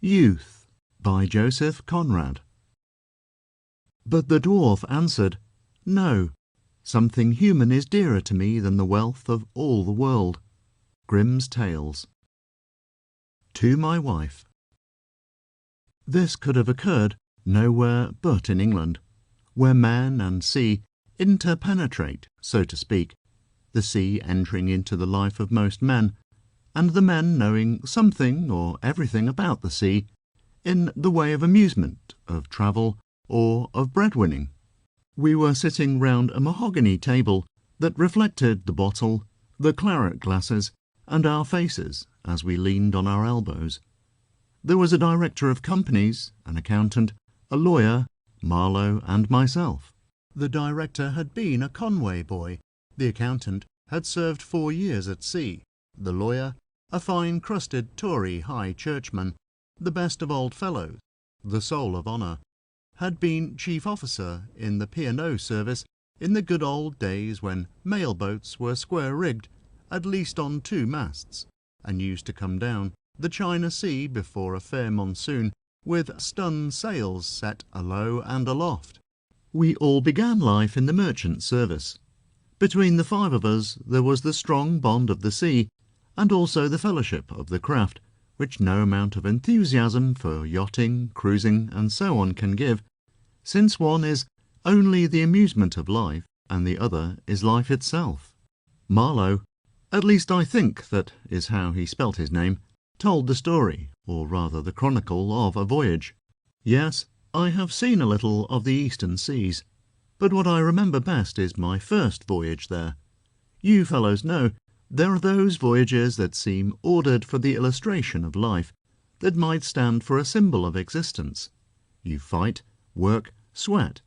Youth by Joseph Conrad. But the dwarf answered, "No, something human is dearer to me than the wealth of all the world." Grimm's Tales. To my wife. This could have occurred nowhere but in England, where man and sea interpenetrate, so to speak, the sea entering into the life of most men, and the men knowing something or everything about the sea, in the way of amusement, of travel, or of bread-winning. We were sitting round a mahogany table that reflected the bottle, the claret glasses, and our faces as we leaned on our elbows. There was a director of companies, an accountant, a lawyer, Marlow, and myself. The director had been a Conway boy, the accountant had served 4 years at sea, the lawyer, a fine-crusted Tory high churchman, the best of old fellows, the soul of honour, had been chief officer in the P&O service in the good old days when mail boats were square-rigged, at least on 2 masts, and used to come down the China Sea before a fair monsoon with stun sails set alow and aloft. We all began life in the merchant service. Between the 5 of us there was the strong bond of the sea, and also the fellowship of the craft, which no amount of enthusiasm for yachting, cruising, and so on can give, since one is only the amusement of life, and the other is life itself. Marlow, at least I think that is how he spelt his name, told the story, or rather the chronicle, of a voyage. Yes, I have seen a little of the eastern seas, but what I remember best is my first voyage there. You fellows know there are those voyages that seem ordered for the illustration of life, that might stand for a symbol of existence. You fight, work, sweat,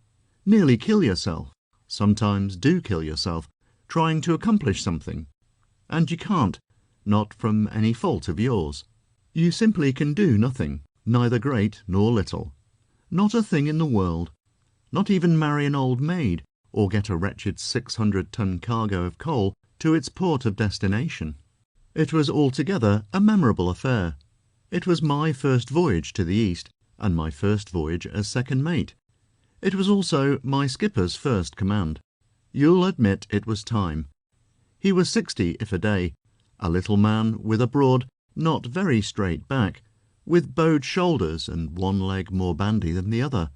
nearly kill yourself, sometimes do kill yourself, trying to accomplish something, and you can't, not from any fault of yours. You simply can do nothing, neither great nor little. Not a thing in the world. Not even marry an old maid, or get a wretched 600-ton cargo of coal to its port of destination. It was altogether a memorable affair. It was my first voyage to the East, and my first voyage as second mate. It was also my skipper's first command. You'll admit it was time. He was 60 if a day, a little man with a broad, not very straight back, with bowed shoulders and one leg more bandy than the other.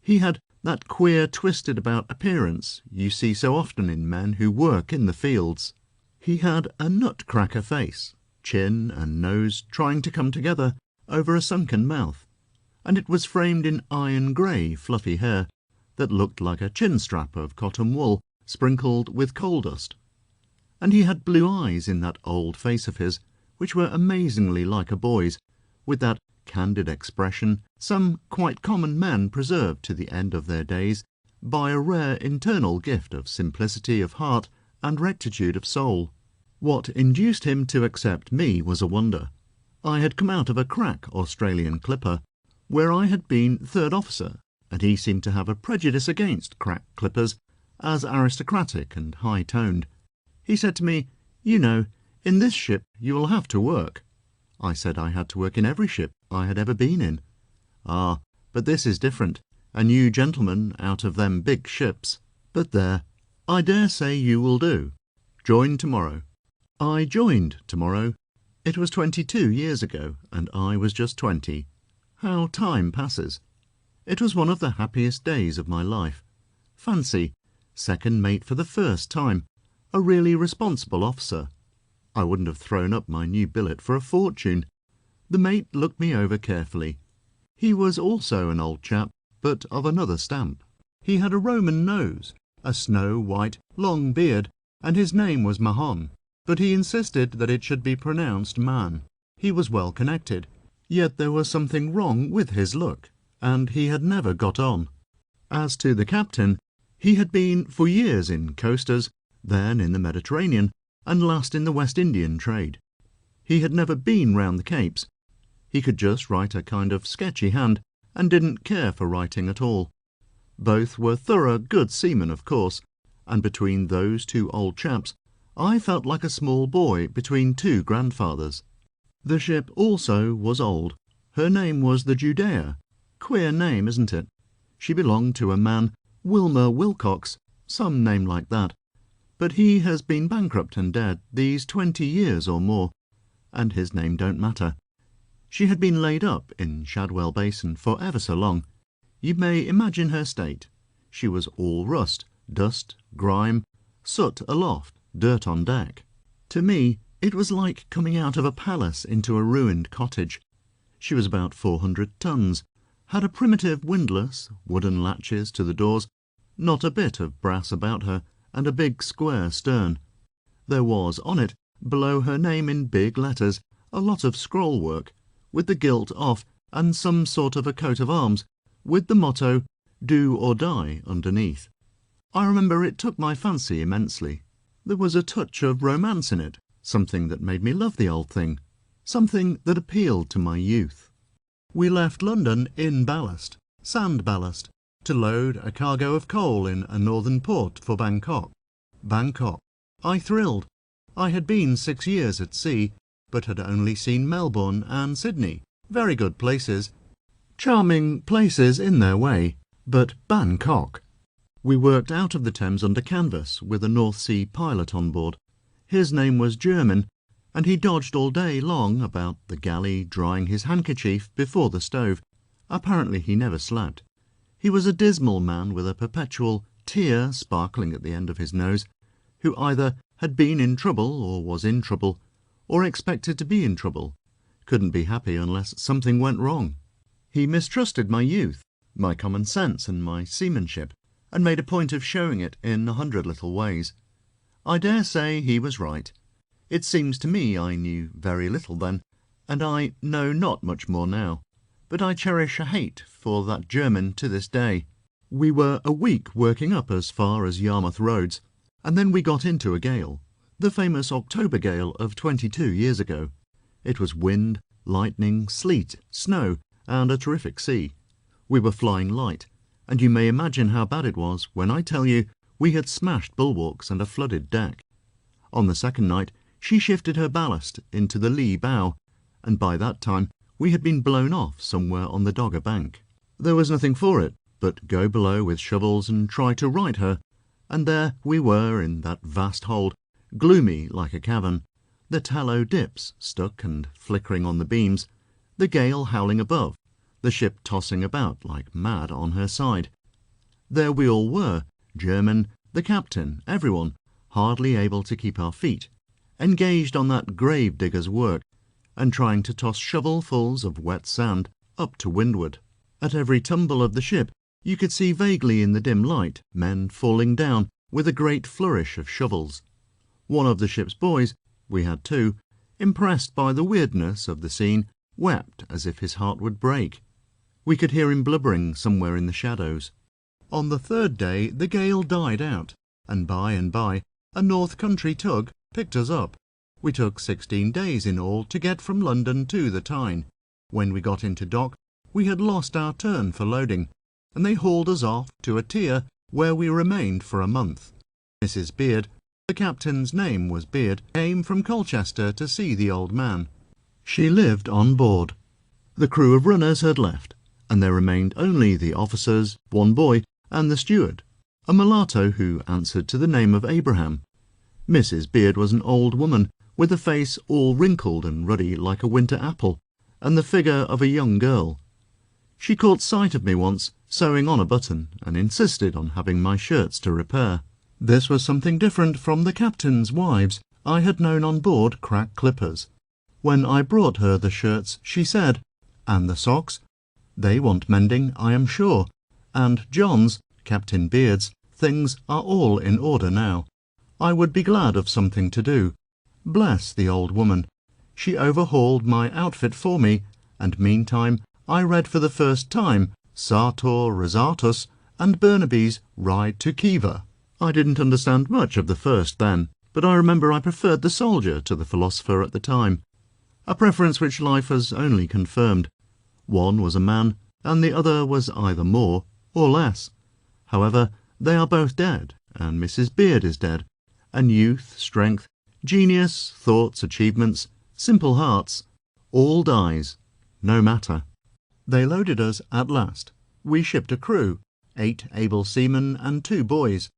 He had that queer twisted-about appearance you see so often in men who work in the fields. He had a nut-cracker face, chin and nose trying to come together over a sunken mouth, and it was framed in iron-grey fluffy hair that looked like a chin-strap of cotton wool sprinkled with coal dust. And he had blue eyes in that old face of his, which were amazingly like a boy's, with that candid expression some quite common men preserve to the end of their days by a rare internal gift of simplicity of heart and rectitude of soul. What induced him to accept me was a wonder. I had come out of a crack Australian clipper, where I had been third officer, and he seemed to have a prejudice against crack clippers as aristocratic and high-toned. He said to me, "You know, in this ship you will have to work." I said I had to work in every ship I had ever been in. "Ah, but this is different, and you gentlemen out of them big ships. But there, I dare say you will do. Join tomorrow." I joined tomorrow. It was 22 years ago, and I was just 20. How time passes! It was one of the happiest days of my life. Fancy, second mate for the first time, a really responsible officer. I wouldn't have thrown up my new billet for a fortune. The mate looked me over carefully. He was also an old chap, but of another stamp. He had a Roman nose, a snow-white, long beard, and his name was Mahon, but he insisted that it should be pronounced Man. He was well connected, yet there was something wrong with his look, and he had never got on. As to the captain, he had been for years in coasters, then in the Mediterranean, and last in the West Indian trade. He had never been round the Capes. He could just write a kind of sketchy hand, and didn't care for writing at all. Both were thorough good seamen, of course, and between those 2 old chaps I felt like a small boy between 2 grandfathers. The ship also was old, Her name was the Judea. Queer name, isn't it? She belonged to a man, Wilmer Wilcox, some name like that. But he has been bankrupt and dead these 20 years or more, and his name don't matter. She had been laid up in Shadwell Basin for ever so long. You may imagine her state. She was all rust, dust, grime, soot aloft, dirt on deck. To me, it was like coming out of a palace into a ruined cottage. She was about 400 tons, had a primitive windlass, wooden latches to the doors, not a bit of brass about her, and a big square stern. There was on it, below her name in big letters, a lot of scroll work, with the gilt off, and some sort of a coat of arms, with the motto, "Do or Die," underneath. I remember it took my fancy immensely. There was a touch of romance in it, something that made me love the old thing, something that appealed to my youth. We left London in ballast, sand ballast, to load a cargo of coal in a northern port for Bangkok. Bangkok. I thrilled. I had been 6 years at sea, but had only seen Melbourne and Sydney. Very good places. Charming places in their way, but Bangkok. We worked out of the Thames under canvas with a North Sea pilot on board. His name was German, and he dodged all day long about the galley drying his handkerchief before the stove. Apparently he never slept. He was a dismal man with a perpetual tear sparkling at the end of his nose, who either had been in trouble or was in trouble, or expected to be in trouble, couldn't be happy unless something went wrong. He mistrusted my youth, my common sense and my seamanship, and made a point of showing it in 100 little ways. I dare say he was right. It seems to me I knew very little then, and I know not much more now, but I cherish a hate for that German to this day. We were a week working up as far as Yarmouth Roads, and then we got into a gale, the famous October gale of 22 years ago. It was wind, lightning, sleet, snow, and a terrific sea. We were flying light, and you may imagine how bad it was when I tell you we had smashed bulwarks and a flooded deck. On the second night, she shifted her ballast into the lee bow, and by that time we had been blown off somewhere on the Dogger Bank. There was nothing for it but go below with shovels and try to right her, and there we were in that vast hold, gloomy like a cavern, the tallow dips stuck and flickering on the beams, the gale howling above, the ship tossing about like mad on her side. There we all were, German, the captain, everyone, hardly able to keep our feet, engaged on that grave digger's work, and trying to toss shovelfuls of wet sand up to windward. At every tumble of the ship you could see vaguely in the dim light men falling down with a great flourish of shovels. One of the ship's boys, we had two, impressed by the weirdness of the scene, wept as if his heart would break. We could hear him blubbering somewhere in the shadows. On the third day the gale died out, and by a North Country tug picked us up. We took 16 days in all to get from London to the Tyne. When we got into dock, we had lost our turn for loading, and they hauled us off to a tier where we remained for a month. Mrs. Beard, the captain's name was Beard, came from Colchester to see the old man. She lived on board. The crew of runners had left, and there remained only the officers, one boy, and the steward, a mulatto who answered to the name of Abraham. Mrs. Beard was an old woman, with a face all wrinkled and ruddy like a winter apple, and the figure of a young girl. She caught sight of me once, sewing on a button, and insisted on having my shirts to repair. This was something different from the captain's wives I had known on board crack clippers. When I brought her the shirts, she said, "And the socks? They want mending, I am sure, and John's, Captain Beard's, things are all in order now. I would be glad of something to do." Bless the old woman. She overhauled my outfit for me, and meantime I read for the first time Sartor Resartus and Burnaby's Ride to Khiva. I didn't understand much of the first then, but I remember I preferred the soldier to the philosopher at the time, a preference which life has only confirmed. One was a man, and the other was either more or less. However, they are both dead, and Mrs. Beard is dead, and youth, strength, genius, thoughts, achievements, simple hearts, all dies. no matter. They loaded us at last. We shipped a crew, 8 able seamen and 2 boys.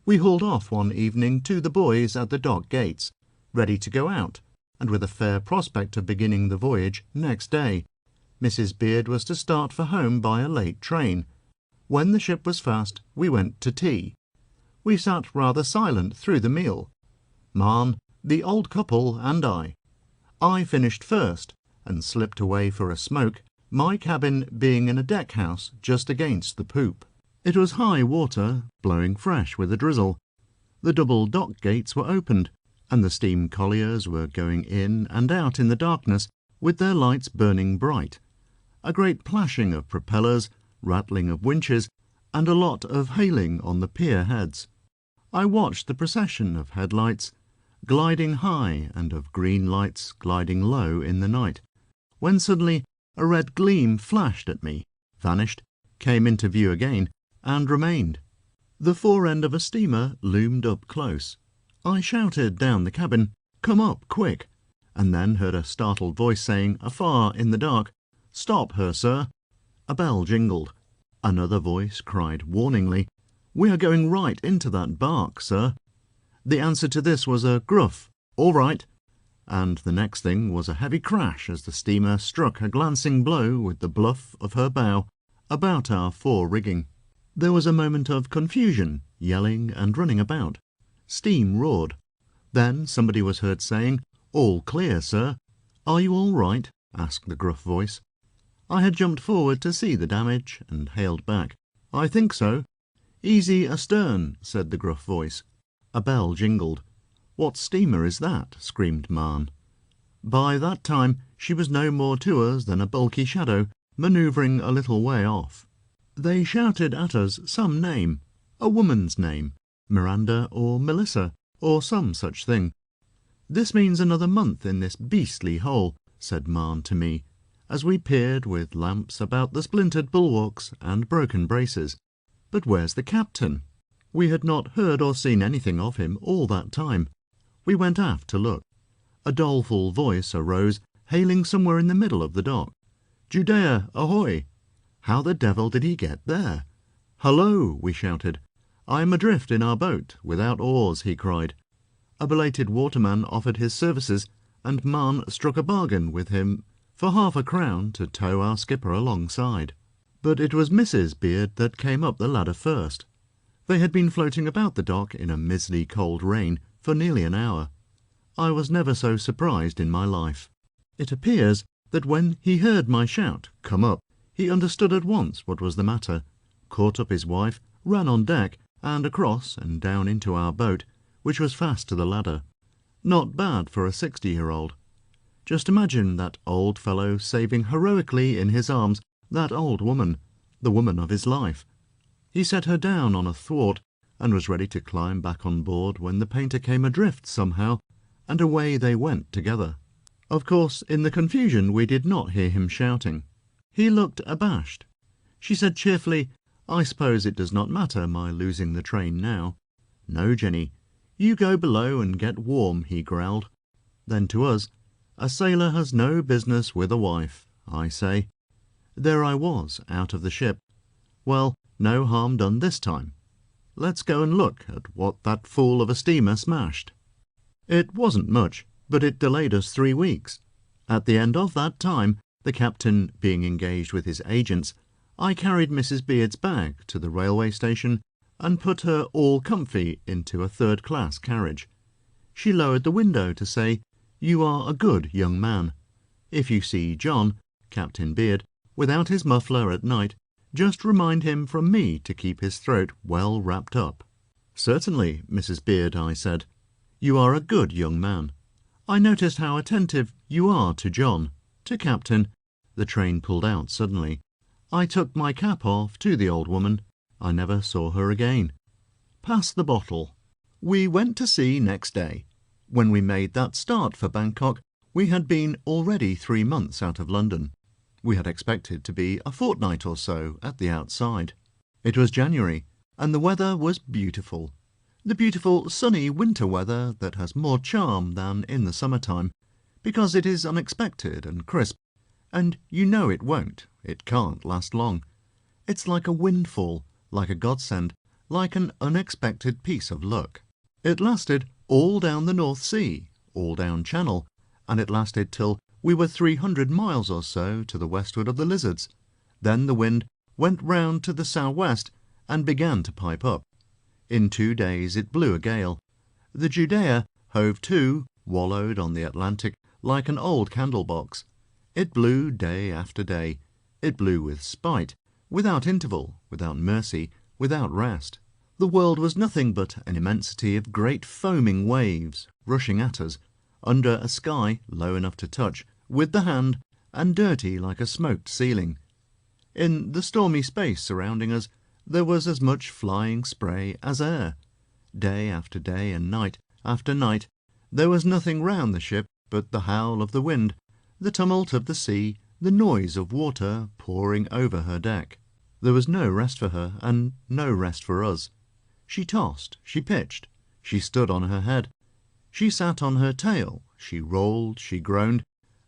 We hauled off one evening to the boys at the dock gates, ready to go out, and with a fair prospect of beginning the voyage next day. Mrs. Beard was to start for home by a late train. When the ship was fast, we went to tea. We sat rather silent through the meal. Marn, the old couple, and I. I finished first, and slipped away for a smoke, my cabin being in a deck house just against the poop. It was high water, blowing fresh with a drizzle. The double dock gates were opened, and the steam colliers were going in and out in the darkness, with their lights burning bright. A great plashing of propellers, rattling of winches, and a lot of hailing on the pier heads. I watched the procession of headlights, gliding high, and of green lights gliding low in the night, when suddenly a red gleam flashed at me, vanished, came into view again, and remained. The fore end of a steamer loomed up close. I shouted down the cabin, "Come up, quick!" and then heard a startled voice saying, afar in the dark, "Stop her, sir." A bell jingled. Another voice cried warningly, "We are going right into that bark, sir." The answer to this was a gruff, "All right," and the next thing was a heavy crash as the steamer struck a glancing blow with the bluff of her bow about our fore rigging. There was a moment of confusion, yelling and running about. Steam roared. Then somebody was heard saying, "All clear, sir." "Are you all right?" asked the gruff voice. I had jumped forward to see the damage, and hailed back, "I think so." "Easy astern," said the gruff voice. A bell jingled. "What steamer is that?" screamed Marn. By that time she was no more to us than a bulky shadow, manoeuvring a little way off. They shouted at us some name, a woman's name, Miranda or Melissa, or some such thing. "This means another month in this beastly hole," said Marn to me, as we peered with lamps about the splintered bulwarks and broken braces. "But where's the captain?" We had not heard or seen anything of him all that time. We went aft to look. A doleful voice arose, hailing somewhere in the middle of the dock. "Judea, ahoy!" How the devil did he get there? "Hullo!" we shouted. "I am adrift in our boat, without oars," he cried. A belated waterman offered his services, and Marn struck a bargain with him for £half-a-crown to tow our skipper alongside. But it was Mrs. Beard that came up the ladder first. They had been floating about the dock in a mizzly cold rain for nearly an hour. I was never so surprised in my life. It appears that when he heard my shout, "Come up," he understood at once what was the matter, caught up his wife, ran on deck, and across and down into our boat, which was fast to the ladder. Not bad for a 60-year-old. Just imagine that old fellow saving heroically in his arms that old woman, the woman of his life. He set her down on a thwart, and was ready to climb back on board when the painter came adrift somehow, and away they went together. Of course, in the confusion we did not hear him shouting. He looked abashed. She said cheerfully, "I suppose it does not matter my losing the train now." "No, Jenny. You go below and get warm," he growled. Then to us, "A sailor has no business with a wife, I say." There I was, out of the ship. Well, no harm done this time. Let's go and look at what that fool of a steamer smashed. It wasn't much, but it delayed us 3 weeks. At the end of that time, the captain being engaged with his agents, I carried Mrs. Beard's bag to the railway station and put her all comfy into a third-class carriage. She lowered the window to say, "You are a good young man. If you see John, Captain Beard, without his muffler at night, just remind him from me to keep his throat well wrapped up." "Certainly, Mrs. Beard," I said. "You are a good young man. I noticed how attentive you are to John, to Captain." The train pulled out suddenly. I took my cap off to the old woman. I never saw her again. Pass the bottle. We went to sea next day. When we made that start for Bangkok, we had been already 3 months out of London. We had expected to be a fortnight or so at the outside. It was January, and the weather was beautiful. The beautiful sunny winter weather that has more charm than in the summer-time, because it is unexpected and crisp, and you know it won't, it can't last long. It's like a windfall, like a godsend, like an unexpected piece of luck. It lasted all down the North Sea, all down Channel, and it lasted till we were 300 miles or so to the westward of the Lizards. Then the wind went round to the southwest and began to pipe up. In 2 days it blew a gale. The Judea hove to, wallowed on the Atlantic like an old candle-box. It blew day after day. It blew with spite, without interval, without mercy, without rest. The world was nothing but an immensity of great foaming waves rushing at us, under a sky low enough to touch with the hand and dirty like a smoked ceiling. In the stormy space surrounding us there was as much flying spray as air. Day after day and night after night there was nothing round the ship but the howl of the wind, the tumult of the sea, the noise of water pouring over her deck. There was no rest for her, and no rest for us. She tossed, she pitched, she stood on her head, she sat on her tail, she rolled, she groaned,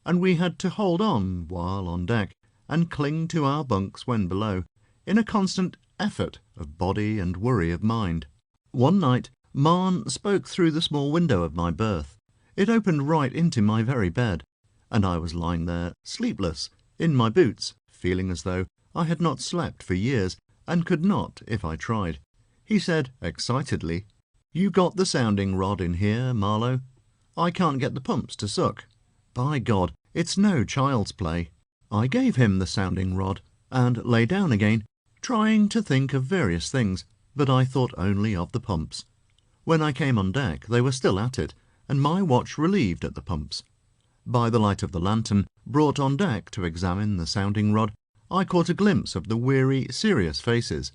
and we had to hold on while on deck, and cling to our bunks when below, in a constant effort of body and worry of mind. One night Marn spoke through the small window of my berth. It opened right into my very bed, and I was lying there, sleepless, in my boots, feeling as though I had not slept for years, and could not if I tried. He said excitedly, "You got the sounding rod in here, Marlow? I can't get the pumps to suck. By God, it's no child's play." I gave him the sounding rod, and lay down again, trying to think of various things, but I thought only of the pumps. When I came on deck they were still at it, and my watch relieved at the pumps. By the light of the lantern brought on deck to examine the sounding rod, I caught a glimpse of the weary, serious faces.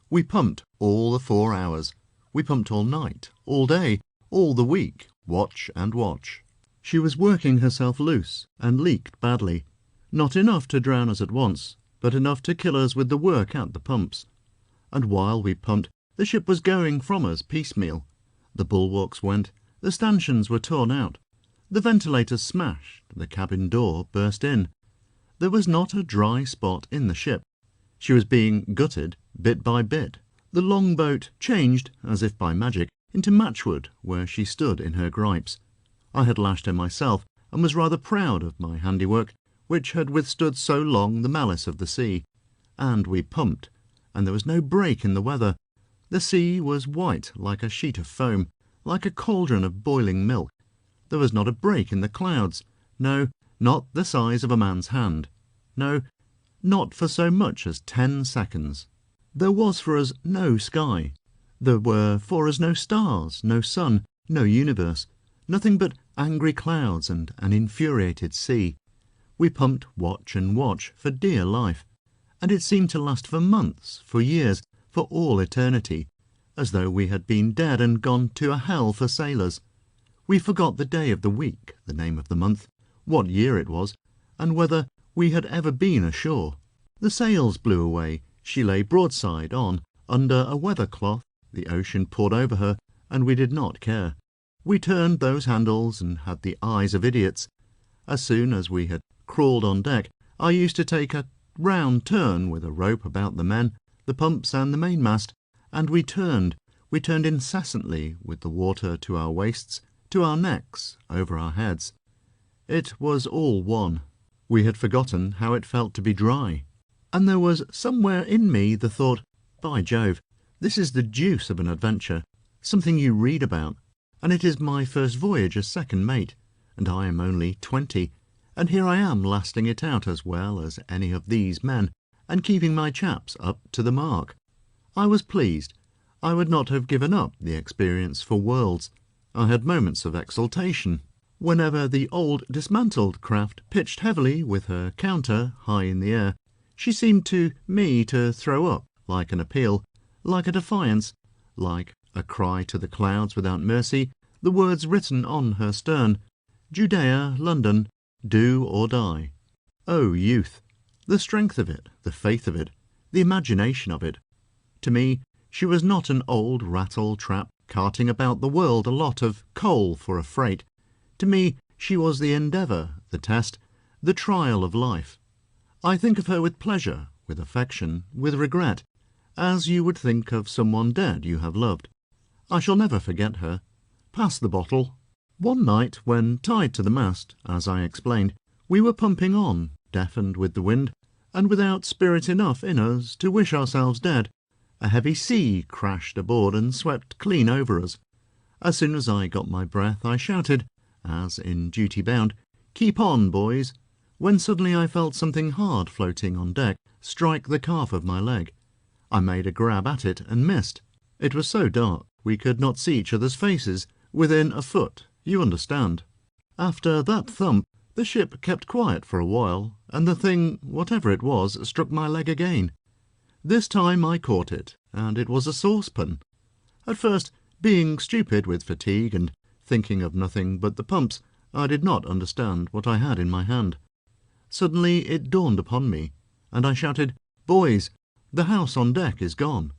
We pumped all the 4 hours. We pumped all night, all day, all the week, watch and watch. She was working herself loose, and leaked badly. Not enough to drown us at once, but enough to kill us with the work at the pumps. And while we pumped, the ship was going from us piecemeal. The bulwarks went, the stanchions were torn out, the ventilators smashed, the cabin door burst in. There was not a dry spot in the ship. She was being gutted bit by bit. The longboat changed, as if by magic, into matchwood where she stood in her gripes. I had lashed her myself, and was rather proud of my handiwork, which had withstood so long the malice of the sea. And we pumped, and there was no break in the weather. The sea was white like a sheet of foam, like a cauldron of boiling milk. There was not a break in the clouds, no, not the size of a man's hand, no, not for so much as 10 seconds. There was for us no sky. There were for us no stars, no sun, no universe, nothing but angry clouds and an infuriated sea. We pumped watch and watch for dear life, and it seemed to last for months, for years, for all eternity, as though we had been dead and gone to a hell for sailors. We forgot the day of the week, the name of the month, what year it was, and whether we had ever been ashore. The sails blew away. She lay broadside on, under a weather cloth. The ocean poured over her, and we did not care. We turned those handles and had the eyes of idiots. As soon as we had crawled on deck, I used to take a round turn with a rope about the men, the pumps and the mainmast, and we turned incessantly with the water to our waists, to our necks, over our heads. It was all one. We had forgotten how it felt to be dry. And there was somewhere in me the thought, by Jove, this is the deuce of an adventure, something you read about, and it is my first voyage as second mate, and I am only 20, and here I am lasting it out as well as any of these men, and keeping my chaps up to the mark. I was pleased. I would not have given up the experience for worlds. I had moments of exultation. Whenever the old dismantled craft pitched heavily with her counter high in the air, she seemed to me to throw up, like an appeal, like a defiance, like a cry to the clouds without mercy, the words written on her stern, Judea, London, do or die. Oh, youth! The strength of it, the faith of it, the imagination of it. To me, she was not an old rattle-trap carting about the world a lot of coal for a freight. To me, she was the endeavour, the test, the trial of life. I think of her with pleasure, with affection, with regret, as you would think of someone dead you have loved. I shall never forget her. Pass the bottle. One night, when tied to the mast, as I explained, we were pumping on, deafened with the wind, and without spirit enough in us to wish ourselves dead. A heavy sea crashed aboard and swept clean over us. As soon as I got my breath, I shouted, as in duty bound, "Keep on, boys," when suddenly I felt something hard floating on deck strike the calf of my leg. I made a grab at it and missed. It was so dark we could not see each other's faces within a foot, you understand. After that thump, the ship kept quiet for a while, and the thing, whatever it was, struck my leg again. This time I caught it, and it was a saucepan. At first, being stupid with fatigue and thinking of nothing but the pumps, I did not understand what I had in my hand. Suddenly it dawned upon me, and I shouted, "Boys, the house on deck is gone.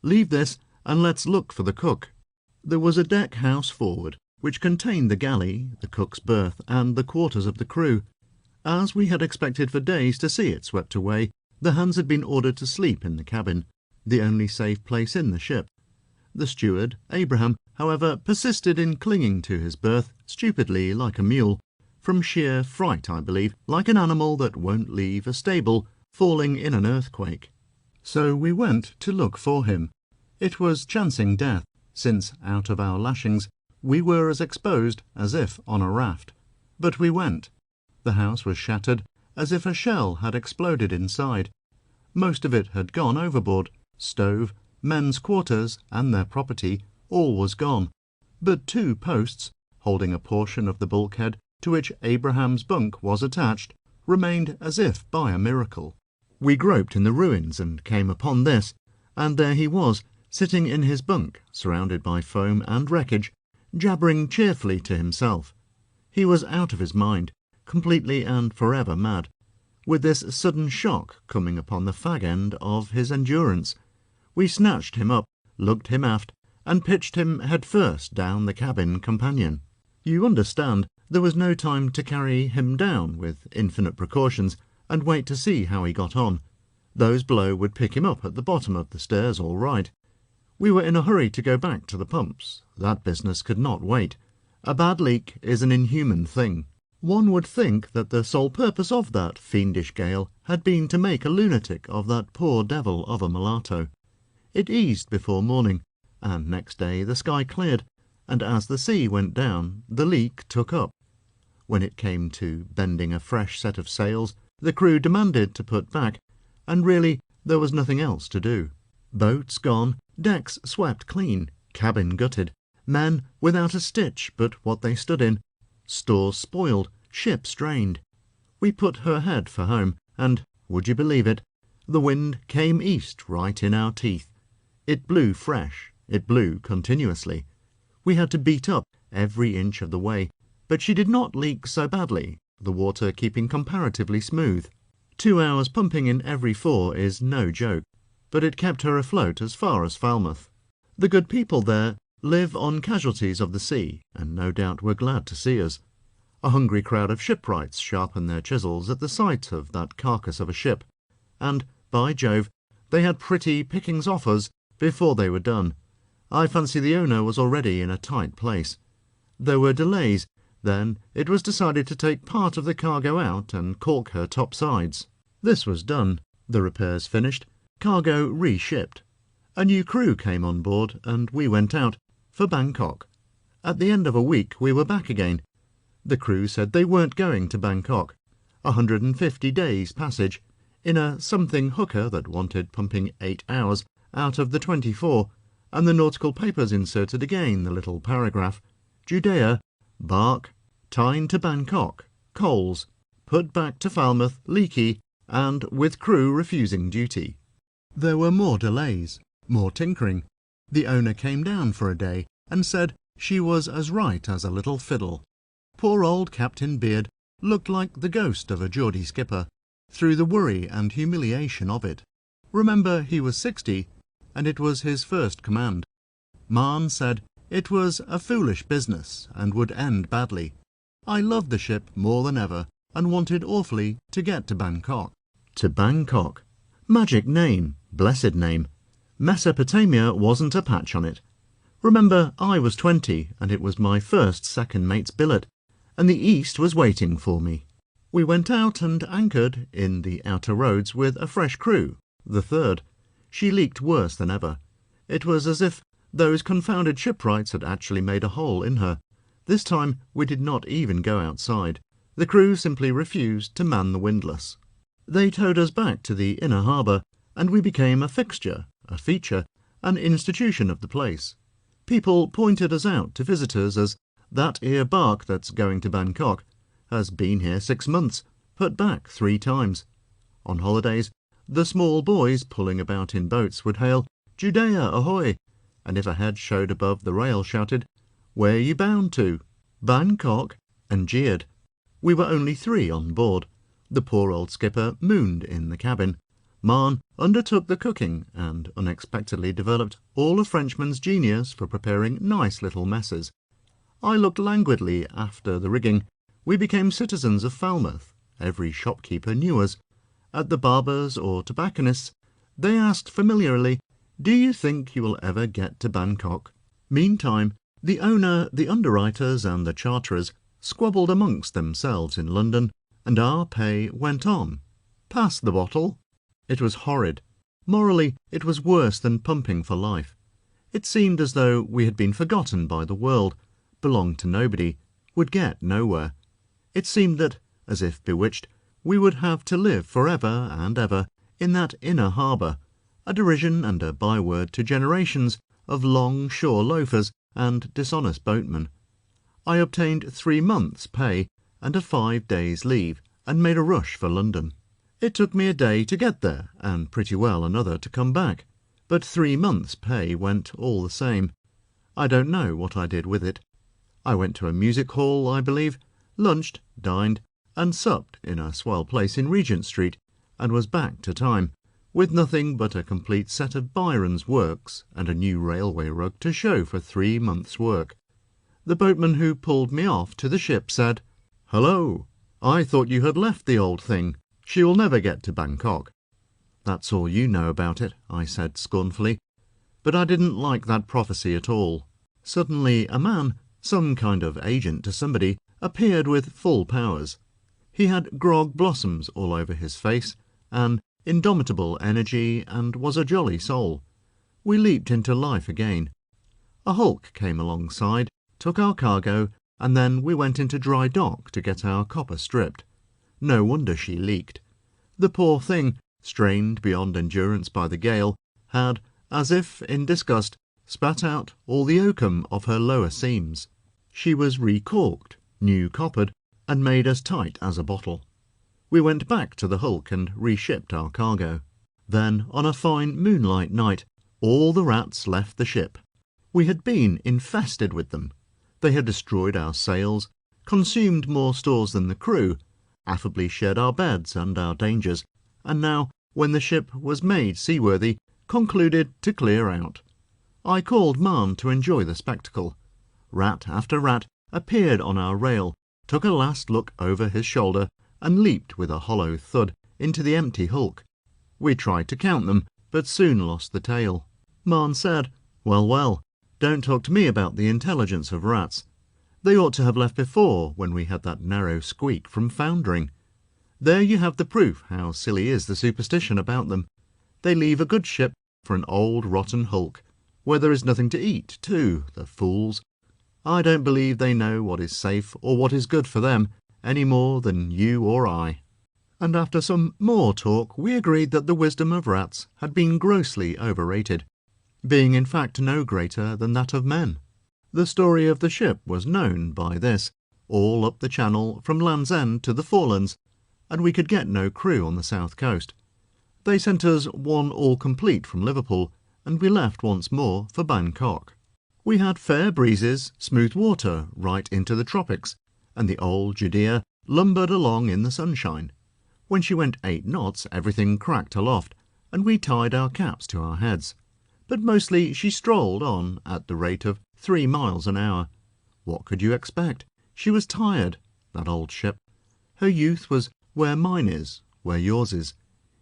Leave this, and let's look for the cook." There was a deck house forward, which contained the galley, the cook's berth, and the quarters of the crew. As we had expected for days to see it swept away, the hands had been ordered to sleep in the cabin, the only safe place in the ship. The steward, Abraham, however, persisted in clinging to his berth, stupidly like a mule, from sheer fright, I believe, like an animal that won't leave a stable, falling in an earthquake. So we went to look for him. It was chancing death, since out of our lashings we were as exposed as if on a raft. But we went. The house was shattered, as if a shell had exploded inside. Most of it had gone overboard. Stove, men's quarters, and their property, all was gone. But 2 posts, holding a portion of the bulkhead to which Abraham's bunk was attached, remained as if by a miracle. We groped in the ruins and came upon this, and there he was, sitting in his bunk, surrounded by foam and wreckage, jabbering cheerfully to himself. He was out of his mind, completely and forever mad, with this sudden shock coming upon the fag end of his endurance. We snatched him up, lugged him aft, and pitched him head first down the cabin companion. You understand, there was no time to carry him down with infinite precautions and wait to see how he got on. Those below would pick him up at the bottom of the stairs all right. We were in a hurry to go back to the pumps. That business could not wait. A bad leak is an inhuman thing. One would think that the sole purpose of that fiendish gale had been to make a lunatic of that poor devil of a mulatto. It eased before morning, and next day the sky cleared, and as the sea went down, the leak took up. When it came to bending a fresh set of sails, the crew demanded to put back, and really there was nothing else to do. Boats gone, decks swept clean, cabin gutted, men without a stitch but what they stood in, stores spoiled, ship strained. We put her head for home, and, would you believe it, the wind came east right in our teeth. It blew fresh, it blew continuously. We had to beat up every inch of the way, but she did not leak so badly, the water keeping comparatively smooth. 2 hours pumping in every 4 is no joke, but it kept her afloat as far as Falmouth. The good people there live on casualties of the sea, and no doubt were glad to see us. A hungry crowd of shipwrights sharpened their chisels at the sight of that carcass of a ship, and, by Jove, they had pretty pickings off us before they were done. I fancy the owner was already in a tight place. There were delays. Then it was decided to take part of the cargo out and caulk her topsides. This was done, the repairs finished, cargo re-shipped. A new crew came on board, and we went out, for Bangkok. At the end of a week we were back again. The crew said they weren't going to Bangkok. 150 days passage, in a something hooker that wanted pumping 8 hours out of the 24, and the nautical papers inserted again the little paragraph, Judea, bark, Tyne to Bangkok, coals, put back to Falmouth, leaky, and with crew refusing duty. There were more delays, more tinkering. The owner came down for a day and said she was as right as a little fiddle. Poor old Captain Beard looked like the ghost of a Geordie skipper, through the worry and humiliation of it. Remember, he was 60, and it was his first command. Mahon said it was a foolish business and would end badly. I loved the ship more than ever and wanted awfully to get to Bangkok. To Bangkok. Magic name, blessed name. Mesopotamia wasn't a patch on it. Remember, I was 20, and it was my first second mate's billet, and the East was waiting for me. We went out and anchored in the outer roads with a fresh crew, the third. She leaked worse than ever. It was as if those confounded shipwrights had actually made a hole in her. This time we did not even go outside. The crew simply refused to man the windlass. They towed us back to the inner harbour, and we became a fixture, a feature, an institution of the place. People pointed us out to visitors as that 'ere bark that's going to Bangkok has been here 6 months, put back 3 times. On holidays, the small boys pulling about in boats would hail, "Judea, ahoy!" and if a head showed above the rail shouted, "Where are you bound to?" "Bangkok," and jeered. We were only 3 on board. The poor old skipper mooned in the cabin. Marn undertook the cooking and unexpectedly developed all a Frenchman's genius for preparing nice little messes. I looked languidly after the rigging. We became citizens of Falmouth. Every shopkeeper knew us. At the barber's or tobacconist's, they asked familiarly, "Do you think you will ever get to Bangkok?" Meantime, the owner, the underwriters, and the charterers squabbled amongst themselves in London, and our pay went on. Pass the bottle. It was horrid. Morally, it was worse than pumping for life. It seemed as though we had been forgotten by the world, belonged to nobody, would get nowhere. It seemed that, as if bewitched, we would have to live forever and ever in that inner harbour, a derision and a byword to generations of long-shore loafers and dishonest boatmen. I obtained 3 months' pay and a 5 days' leave, and made a rush for London. It took me a day to get there, and pretty well another to come back, but 3 months' pay went all the same. I don't know what I did with it. I went to a music hall, I believe, lunched, dined, and supped in a swell place in Regent Street, and was back to time, with nothing but a complete set of Byron's works and a new railway rug to show for 3 months' work. The boatman who pulled me off to the ship said, "Hello, I thought you had left the old thing. She will never get to Bangkok." "That's all you know about it," I said scornfully. But I didn't like that prophecy at all. Suddenly a man, some kind of agent to somebody, appeared with full powers. He had grog blossoms all over his face, an indomitable energy, and was a jolly soul. We leaped into life again. A hulk came alongside, took our cargo, and then we went into dry dock to get our copper stripped. No wonder she leaked. The poor thing, strained beyond endurance by the gale, had, as if in disgust, spat out all the oakum of her lower seams. She was recorked, new coppered, and made as tight as a bottle. We went back to the hulk and reshipped our cargo. Then, on a fine moonlight night, all the rats left the ship. We had been infested with them. They had destroyed our sails, consumed more stores than the crew, affably shared our beds and our dangers, and now, when the ship was made seaworthy, concluded to clear out. I called Marn to enjoy the spectacle. Rat after rat appeared on our rail, took a last look over his shoulder, and leaped with a hollow thud into the empty hulk. We tried to count them, but soon lost the tale. Marn said, "Well, well, don't talk to me about the intelligence of rats. They ought to have left before, when we had that narrow squeak from foundering. There you have the proof how silly is the superstition about them. They leave a good ship for an old rotten hulk, where there is nothing to eat, too, the fools. I don't believe they know what is safe or what is good for them, any more than you or I." And after some more talk, we agreed that the wisdom of rats had been grossly overrated, being in fact no greater than that of men. The story of the ship was known by this, all up the channel from Land's End to the Forelands, and we could get no crew on the south coast. They sent us one all complete from Liverpool, and we left once more for Bangkok. We had fair breezes, smooth water, right into the tropics, and the old Judea lumbered along in the sunshine. When she went 8 knots, everything cracked aloft, and we tied our caps to our heads. But mostly she strolled on at the rate of 3 miles an hour. What could you expect? She was tired, that old ship. Her youth was where mine is, where yours is.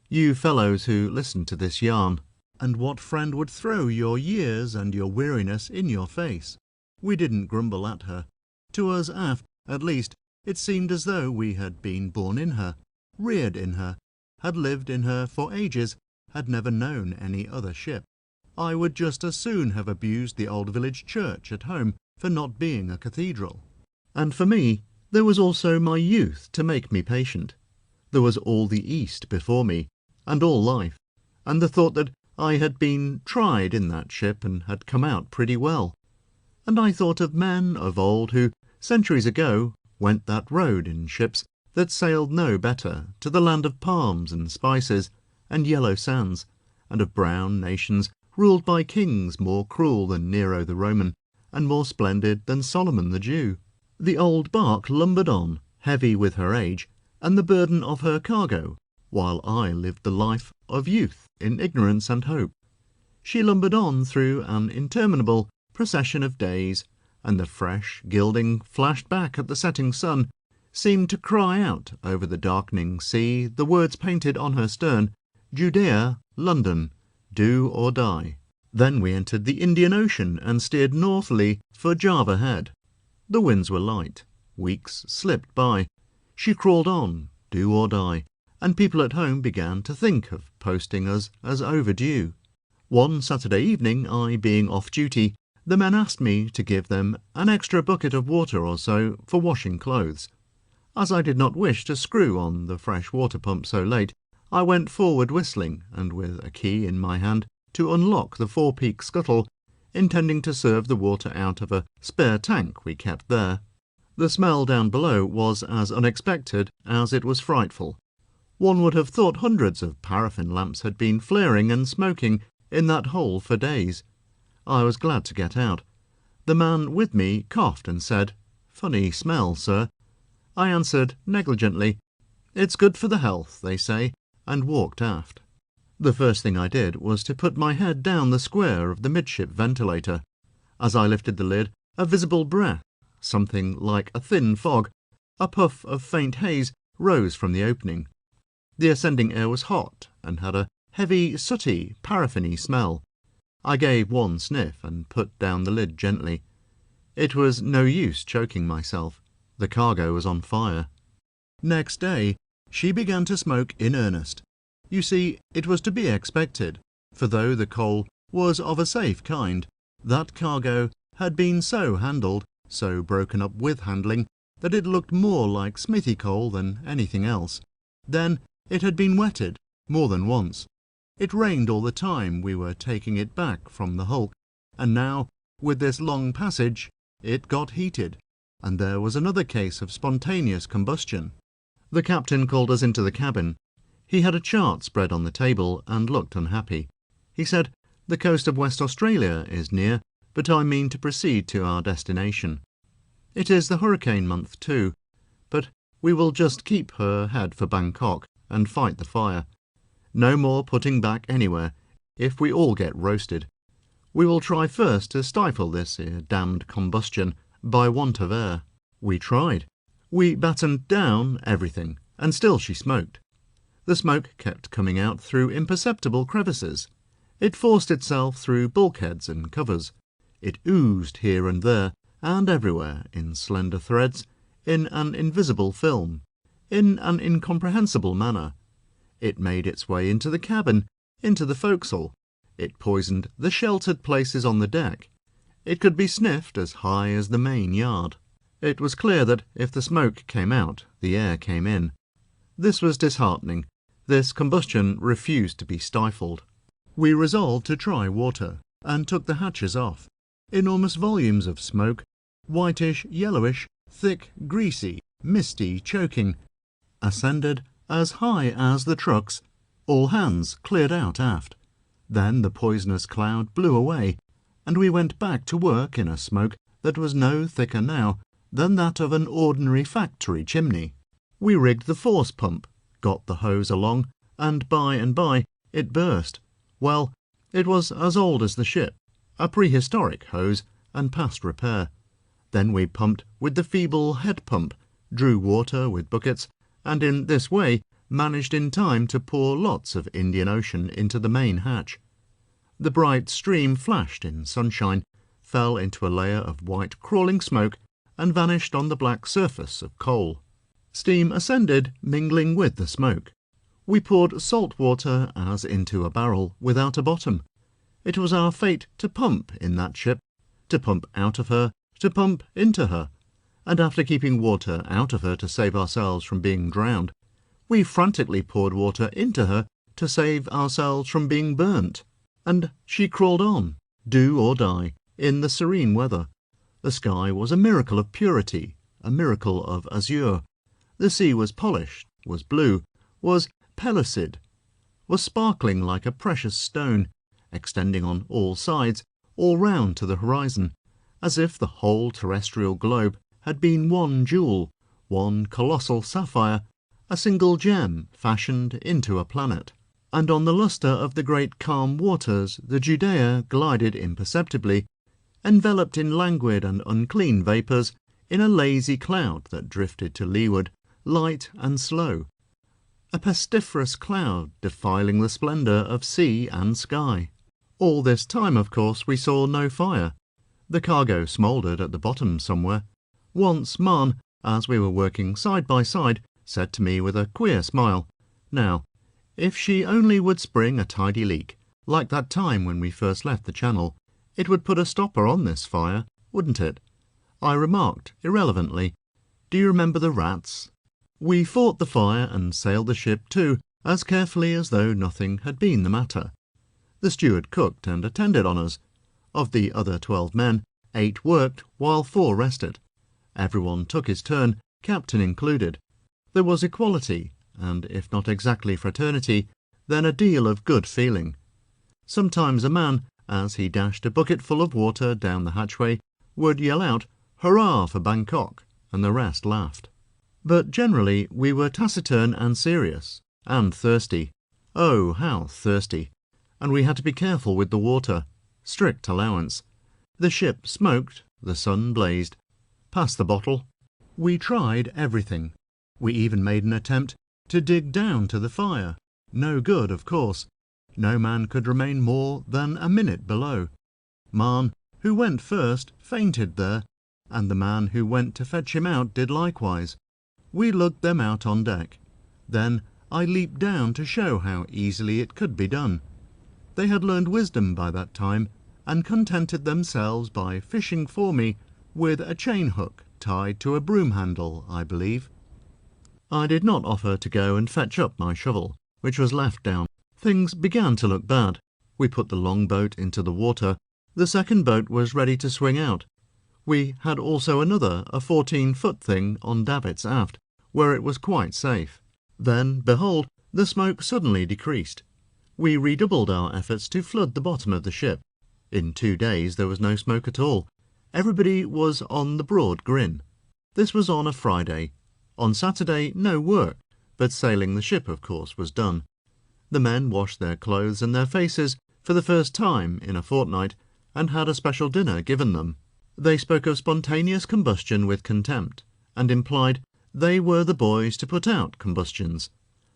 You fellows who listen to this yarn, and what friend would throw your years and your weariness in your face? We didn't grumble at her. To us aft, at least, it seemed as though we had been born in her, reared in her, had lived in her for ages, had never known any other ship. I would just as soon have abused the old village church at home for not being a cathedral. And for me, there was also my youth to make me patient. There was all the East before me, and all life, and the thought that I had been tried in that ship and had come out pretty well. And I thought of men of old who, centuries ago, went that road in ships that sailed no better, to the land of palms and spices and yellow sands, and of brown nations ruled by kings more cruel than Nero the Roman, and more splendid than Solomon the Jew. The old bark lumbered on, heavy with her age, and the burden of her cargo, while I lived the life of youth in ignorance and hope. She lumbered on through an interminable procession of days, and the fresh gilding flashed back at the setting sun, seemed to cry out over the darkening sea the words painted on her stern, Judea, London, do or die. Then we entered the Indian Ocean and steered northerly for Java Head. The winds were light. Weeks slipped by. She crawled on, do or die, and people at home began to think of posting us as overdue. One Saturday evening, I being off duty, the men asked me to give them an extra bucket of water or so for washing clothes. As I did not wish to screw on the fresh water pump so late, I went forward whistling, and with a key in my hand, to unlock the forepeak scuttle, intending to serve the water out of a spare tank we kept there. The smell down below was as unexpected as it was frightful. One would have thought hundreds of paraffin lamps had been flaring and smoking in that hole for days. I was glad to get out. The man with me coughed and said, "Funny smell, sir." I answered negligently, "It's good for the health, they say," and walked aft. The first thing I did was to put my head down the square of the midship ventilator. As I lifted the lid, a visible breath, something like a thin fog, a puff of faint haze, rose from the opening. The ascending air was hot and had a heavy, sooty, paraffin-y smell. I gave one sniff and put down the lid gently. It was no use choking myself. The cargo was on fire. Next day, she began to smoke in earnest. You see, it was to be expected, for though the coal was of a safe kind, that cargo had been so handled, so broken up with handling, that it looked more like smithy coal than anything else. Then it had been wetted, more than once. It rained all the time we were taking it back from the hulk, and now, with this long passage, it got heated, and there was another case of spontaneous combustion. The captain called us into the cabin. He had a chart spread on the table and looked unhappy. He said, "The coast of West Australia is near, but I mean to proceed to our destination. It is the hurricane month too, but we will just keep her head for Bangkok and fight the fire. No more putting back anywhere, if we all get roasted. We will try first to stifle this damned combustion by want of air." We tried. We battened down everything, and still she smoked. The smoke kept coming out through imperceptible crevices. It forced itself through bulkheads and covers. It oozed here and there, and everywhere, in slender threads, in an invisible film, in an incomprehensible manner. It made its way into the cabin, into the forecastle. It poisoned the sheltered places on the deck. It could be sniffed as high as the main yard. It was clear that if the smoke came out, the air came in. This was disheartening. This combustion refused to be stifled. We resolved to try water, and took the hatches off. Enormous volumes of smoke, whitish, yellowish, thick, greasy, misty, choking, ascended as high as the trucks. All hands cleared out aft. Then the poisonous cloud blew away, and we went back to work in a smoke that was no thicker now than that of an ordinary factory chimney. We rigged the force pump, got the hose along, and by it burst. Well, it was as old as the ship, a prehistoric hose, and past repair. Then we pumped with the feeble head pump, drew water with buckets, and in this way managed in time to pour lots of Indian Ocean into the main hatch. The bright stream flashed in sunshine, fell into a layer of white crawling smoke, and vanished on the black surface of coal. Steam ascended, mingling with the smoke. We poured salt water as into a barrel, without a bottom. It was our fate to pump in that ship, to pump out of her, to pump into her, and after keeping water out of her to save ourselves from being drowned, we frantically poured water into her to save ourselves from being burnt. And she crawled on, do or die, in the serene weather. The sky was a miracle of purity, a miracle of azure. The sea was polished, was blue, was pellucid, was sparkling like a precious stone, extending on all sides, all round to the horizon, as if the whole terrestrial globe had been one jewel, one colossal sapphire, a single gem fashioned into a planet. And on the lustre of the great calm waters the Judea glided imperceptibly, enveloped in languid and unclean vapours, in a lazy cloud that drifted to leeward, light and slow, a pestiferous cloud defiling the splendour of sea and sky. All this time, of course, we saw no fire. The cargo smouldered at the bottom somewhere. Once Man, as we were working side by side, said to me with a queer smile, "Now, if she only would spring a tidy leak, like that time when we first left the Channel, it would put a stopper on this fire, wouldn't it?" I remarked irrelevantly, "Do you remember the rats?" We fought the fire and sailed the ship too, as carefully as though nothing had been the matter. The steward cooked and attended on us. Of the other 12 men, 8 worked, while 4 rested. Everyone took his turn, captain included. There was equality, and if not exactly fraternity, then a deal of good feeling. Sometimes a man, as he dashed a bucketful of water down the hatchway, would yell out, "Hurrah for Bangkok," and the rest laughed. But generally we were taciturn and serious, and thirsty. Oh, how thirsty! And we had to be careful with the water. Strict allowance. The ship smoked, the sun blazed. Pass the bottle. We tried everything. We even made an attempt to dig down to the fire. No good, of course. No man could remain more than a minute below. Man, who went first, fainted there, and the man who went to fetch him out did likewise. We lugged them out on deck. Then I leaped down to show how easily it could be done. They had learned wisdom by that time, and contented themselves by fishing for me with a chain hook tied to a broom handle, I believe. I did not offer to go and fetch up my shovel, which was left down. Things began to look bad. We put the long boat into the water. The second boat was ready to swing out. We had also another, a 14-foot thing, on davits aft, where it was quite safe. Then, behold, the smoke suddenly decreased. We redoubled our efforts to flood the bottom of the ship. In 2 days there was no smoke at all. Everybody was on the broad grin. This was on a Friday. On Saturday no work, but sailing the ship, of course, was done. The men washed their clothes and their faces for the first time in a fortnight, and had a special dinner given them. They spoke of spontaneous combustion with contempt, and implied they were the boys to put out combustions.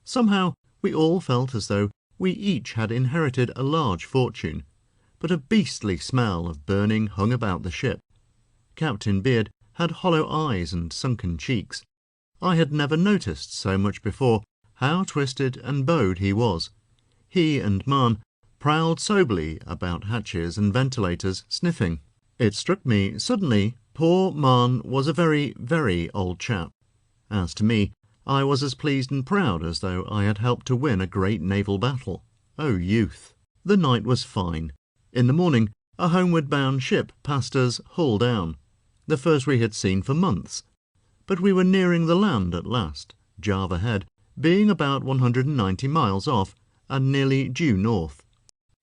Somehow we all felt as though we each had inherited a large fortune, but a beastly smell of burning hung about the ship. Captain Beard had hollow eyes and sunken cheeks. I had never noticed so much before how twisted and bowed he was. He and Man prowled soberly about hatches and ventilators, sniffing. It struck me suddenly poor Man was a very, very old chap. As to me, I was as pleased and proud as though I had helped to win a great naval battle. Oh, youth! The night was fine. In the morning, a homeward-bound ship passed us hull down, the first we had seen for months. But we were nearing the land at last, Java Head being about 190 miles off and nearly due north.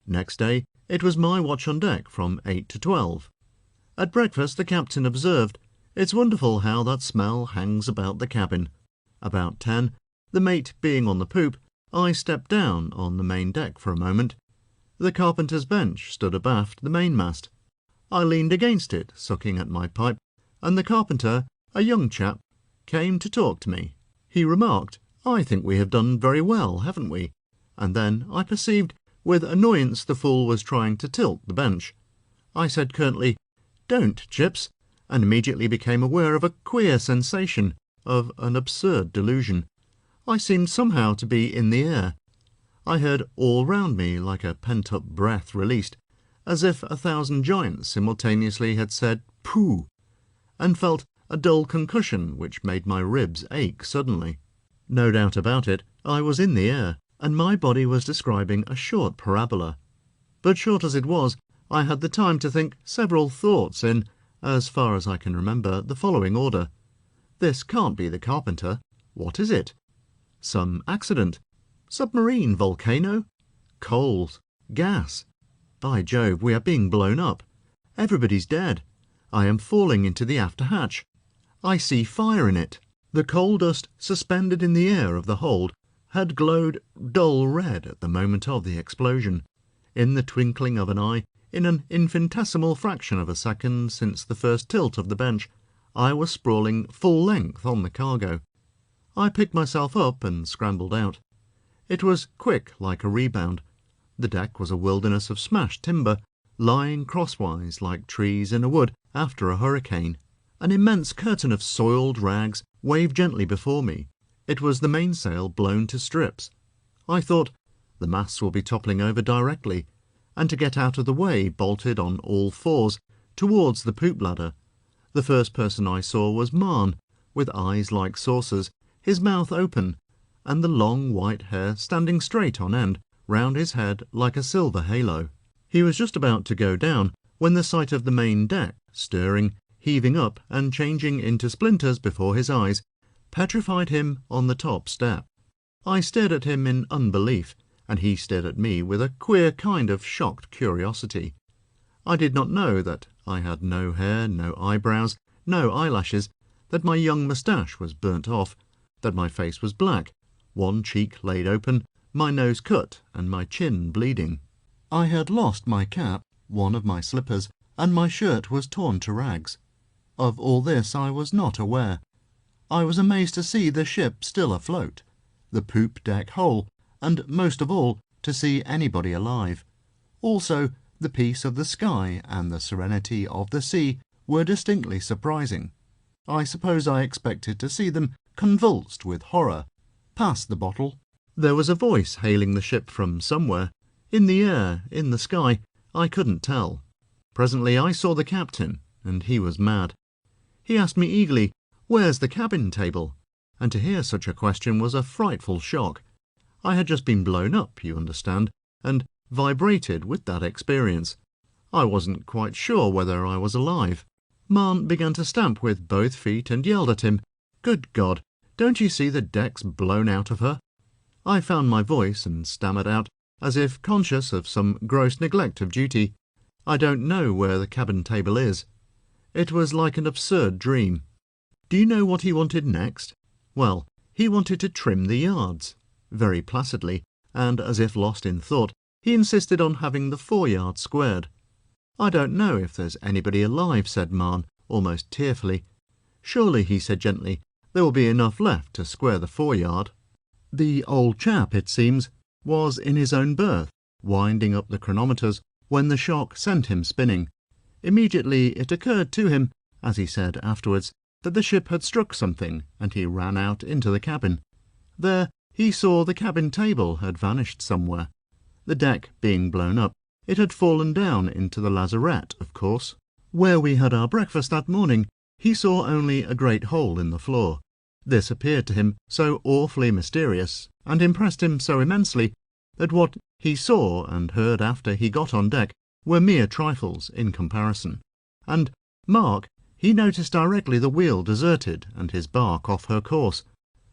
Next day it was my watch on deck from 8 to 12. At breakfast the captain observed, "It's wonderful how that smell hangs about the cabin." About 10, the mate being on the poop, I stepped down on the main deck for a moment. The carpenter's bench stood abaft the mainmast. I leaned against it, sucking at my pipe, and the carpenter, a young chap, came to talk to me. He remarked, I think we have done very well, haven't we? And then I perceived with annoyance the fool was trying to tilt the bench. I said curtly, "Don't, Chips," and immediately became aware of a queer sensation, of an absurd delusion. I seemed somehow to be in the air. I heard all round me like a pent-up breath released, as if 1,000 giants simultaneously had said "Pooh," and felt a dull concussion which made my ribs ache suddenly. No doubt about it, I was in the air, and my body was describing a short parabola. But short as it was, I had the time to think several thoughts in, as far as I can remember, the following order. This can't be the carpenter. What is it? Some accident? Submarine, volcano? Coals? Gas? By Jove, we are being blown up. Everybody's dead. I am falling into the after hatch. I see fire in it. The coal dust suspended in the air of the hold had glowed dull red at the moment of the explosion. In the twinkling of an eye, in an infinitesimal fraction of a second since the first tilt of the bench, I was sprawling full length on the cargo. I picked myself up and scrambled out. It was quick like a rebound. The deck was a wilderness of smashed timber, lying crosswise like trees in a wood after a hurricane. An immense curtain of soiled rags waved gently before me. It was the mainsail blown to strips. I thought, the masts will be toppling over directly, and to get out of the way bolted on all fours towards the poop ladder. The first person I saw was Marn, with eyes like saucers, his mouth open, and the long white hair standing straight on end round his head like a silver halo. He was just about to go down when the sight of the main deck, stirring, heaving up and changing into splinters before his eyes, petrified him on the top step. I stared at him in unbelief, and he stared at me with a queer kind of shocked curiosity. I did not know that I had no hair, no eyebrows, no eyelashes, that my young moustache was burnt off, that my face was black, one cheek laid open, my nose cut, and my chin bleeding. I had lost my cap, one of my slippers, and my shirt was torn to rags. Of all this I was not aware. I was amazed to see the ship still afloat, the poop deck whole, and most of all, to see anybody alive. Also, the peace of the sky and the serenity of the sea were distinctly surprising. I suppose I expected to see them convulsed with horror. Pass the bottle. There was a voice hailing the ship from somewhere. In the air, in the sky, I couldn't tell. Presently I saw the captain, and he was mad. He asked me eagerly, "Where's the cabin table?" And to hear such a question was a frightful shock. I had just been blown up, you understand, and vibrated with that experience. I wasn't quite sure whether I was alive. Marn began to stamp with both feet and yelled at him, "Good God, don't you see the deck's blown out of her?" I found my voice and stammered out, as if conscious of some gross neglect of duty, "I don't know where the cabin table is." It was like an absurd dream. Do you know what he wanted next? Well, he wanted to trim the yards. Very placidly, and as if lost in thought, he insisted on having the foreyard squared. "I don't know if there's anybody alive," said Marn, almost tearfully. "Surely," he said gently, "there will be enough left to square the foreyard." The old chap, it seems, was in his own berth, winding up the chronometers, when the shock sent him spinning. Immediately it occurred to him, as he said afterwards, that the ship had struck something, and he ran out into the cabin. There he saw the cabin table had vanished somewhere. The deck being blown up, it had fallen down into the lazarette, of course. Where we had our breakfast that morning, he saw only a great hole in the floor. This appeared to him so awfully mysterious, and impressed him so immensely, that what he saw and heard after he got on deck were mere trifles in comparison. And, mark, he noticed directly the wheel deserted and his bark off her course,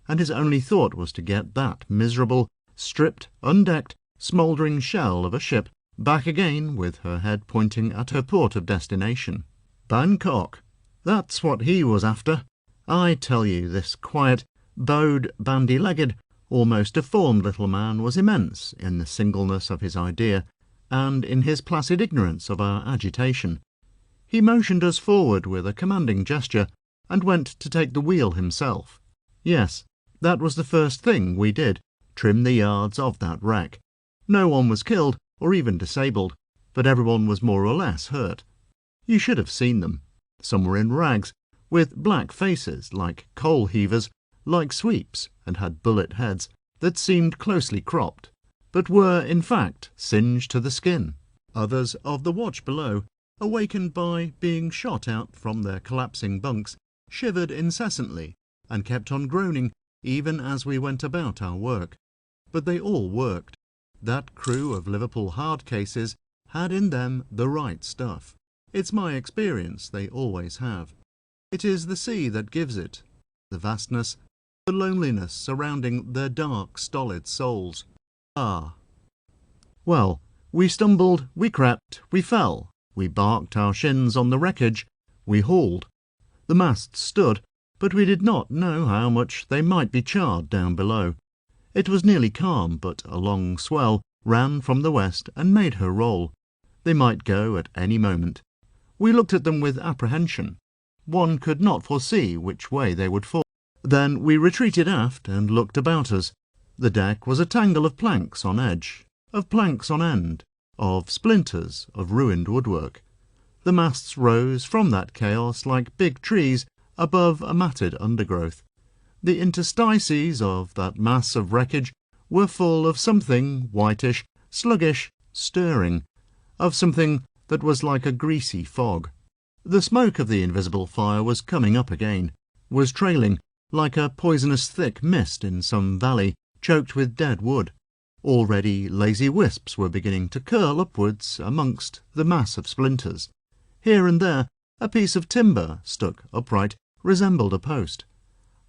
and his only thought was to get that miserable, stripped, undecked, smouldering shell of a ship back again with her head pointing at her port of destination. Bangkok! That's what he was after. I tell you, this quiet, bowed, bandy-legged, almost deformed little man was immense in the singleness of his idea, and in his placid ignorance of our agitation. He motioned us forward with a commanding gesture, and went to take the wheel himself. Yes, That was the first thing we did, trim the yards of that wreck. No one was killed or even disabled, but everyone was more or less hurt. You should have seen them. Some were in rags, with black faces like coal heavers, like sweeps, and had bullet heads that seemed closely cropped, but were, in fact, singed to the skin. Others of the watch below, awakened by being shot out from their collapsing bunks, shivered incessantly and kept on groaning even as we went about our work. But they all worked. That crew of Liverpool hard cases had in them the right stuff. It's my experience they always have. It is the sea that gives it, the vastness, the loneliness surrounding their dark, stolid souls. Ah. Well, we stumbled, we crept, we fell, we barked our shins on the wreckage, we hauled. The masts stood, but we did not know how much they might be charred down below. It was nearly calm, but a long swell ran from the west and made her roll. They might go at any moment. We looked at them with apprehension. One could not foresee which way they would fall. Then we retreated aft and looked about us. The deck was a tangle of planks on edge, of planks on end, of splinters, of ruined woodwork. The masts rose from that chaos like big trees above a matted undergrowth. The interstices of that mass of wreckage were full of something whitish, sluggish, stirring, of something that was like a greasy fog. The smoke of the invisible fire was coming up again, was trailing like a poisonous thick mist in some valley choked with dead wood. Already lazy wisps were beginning to curl upwards amongst the mass of splinters. Here and there a piece of timber stuck upright resembled a post.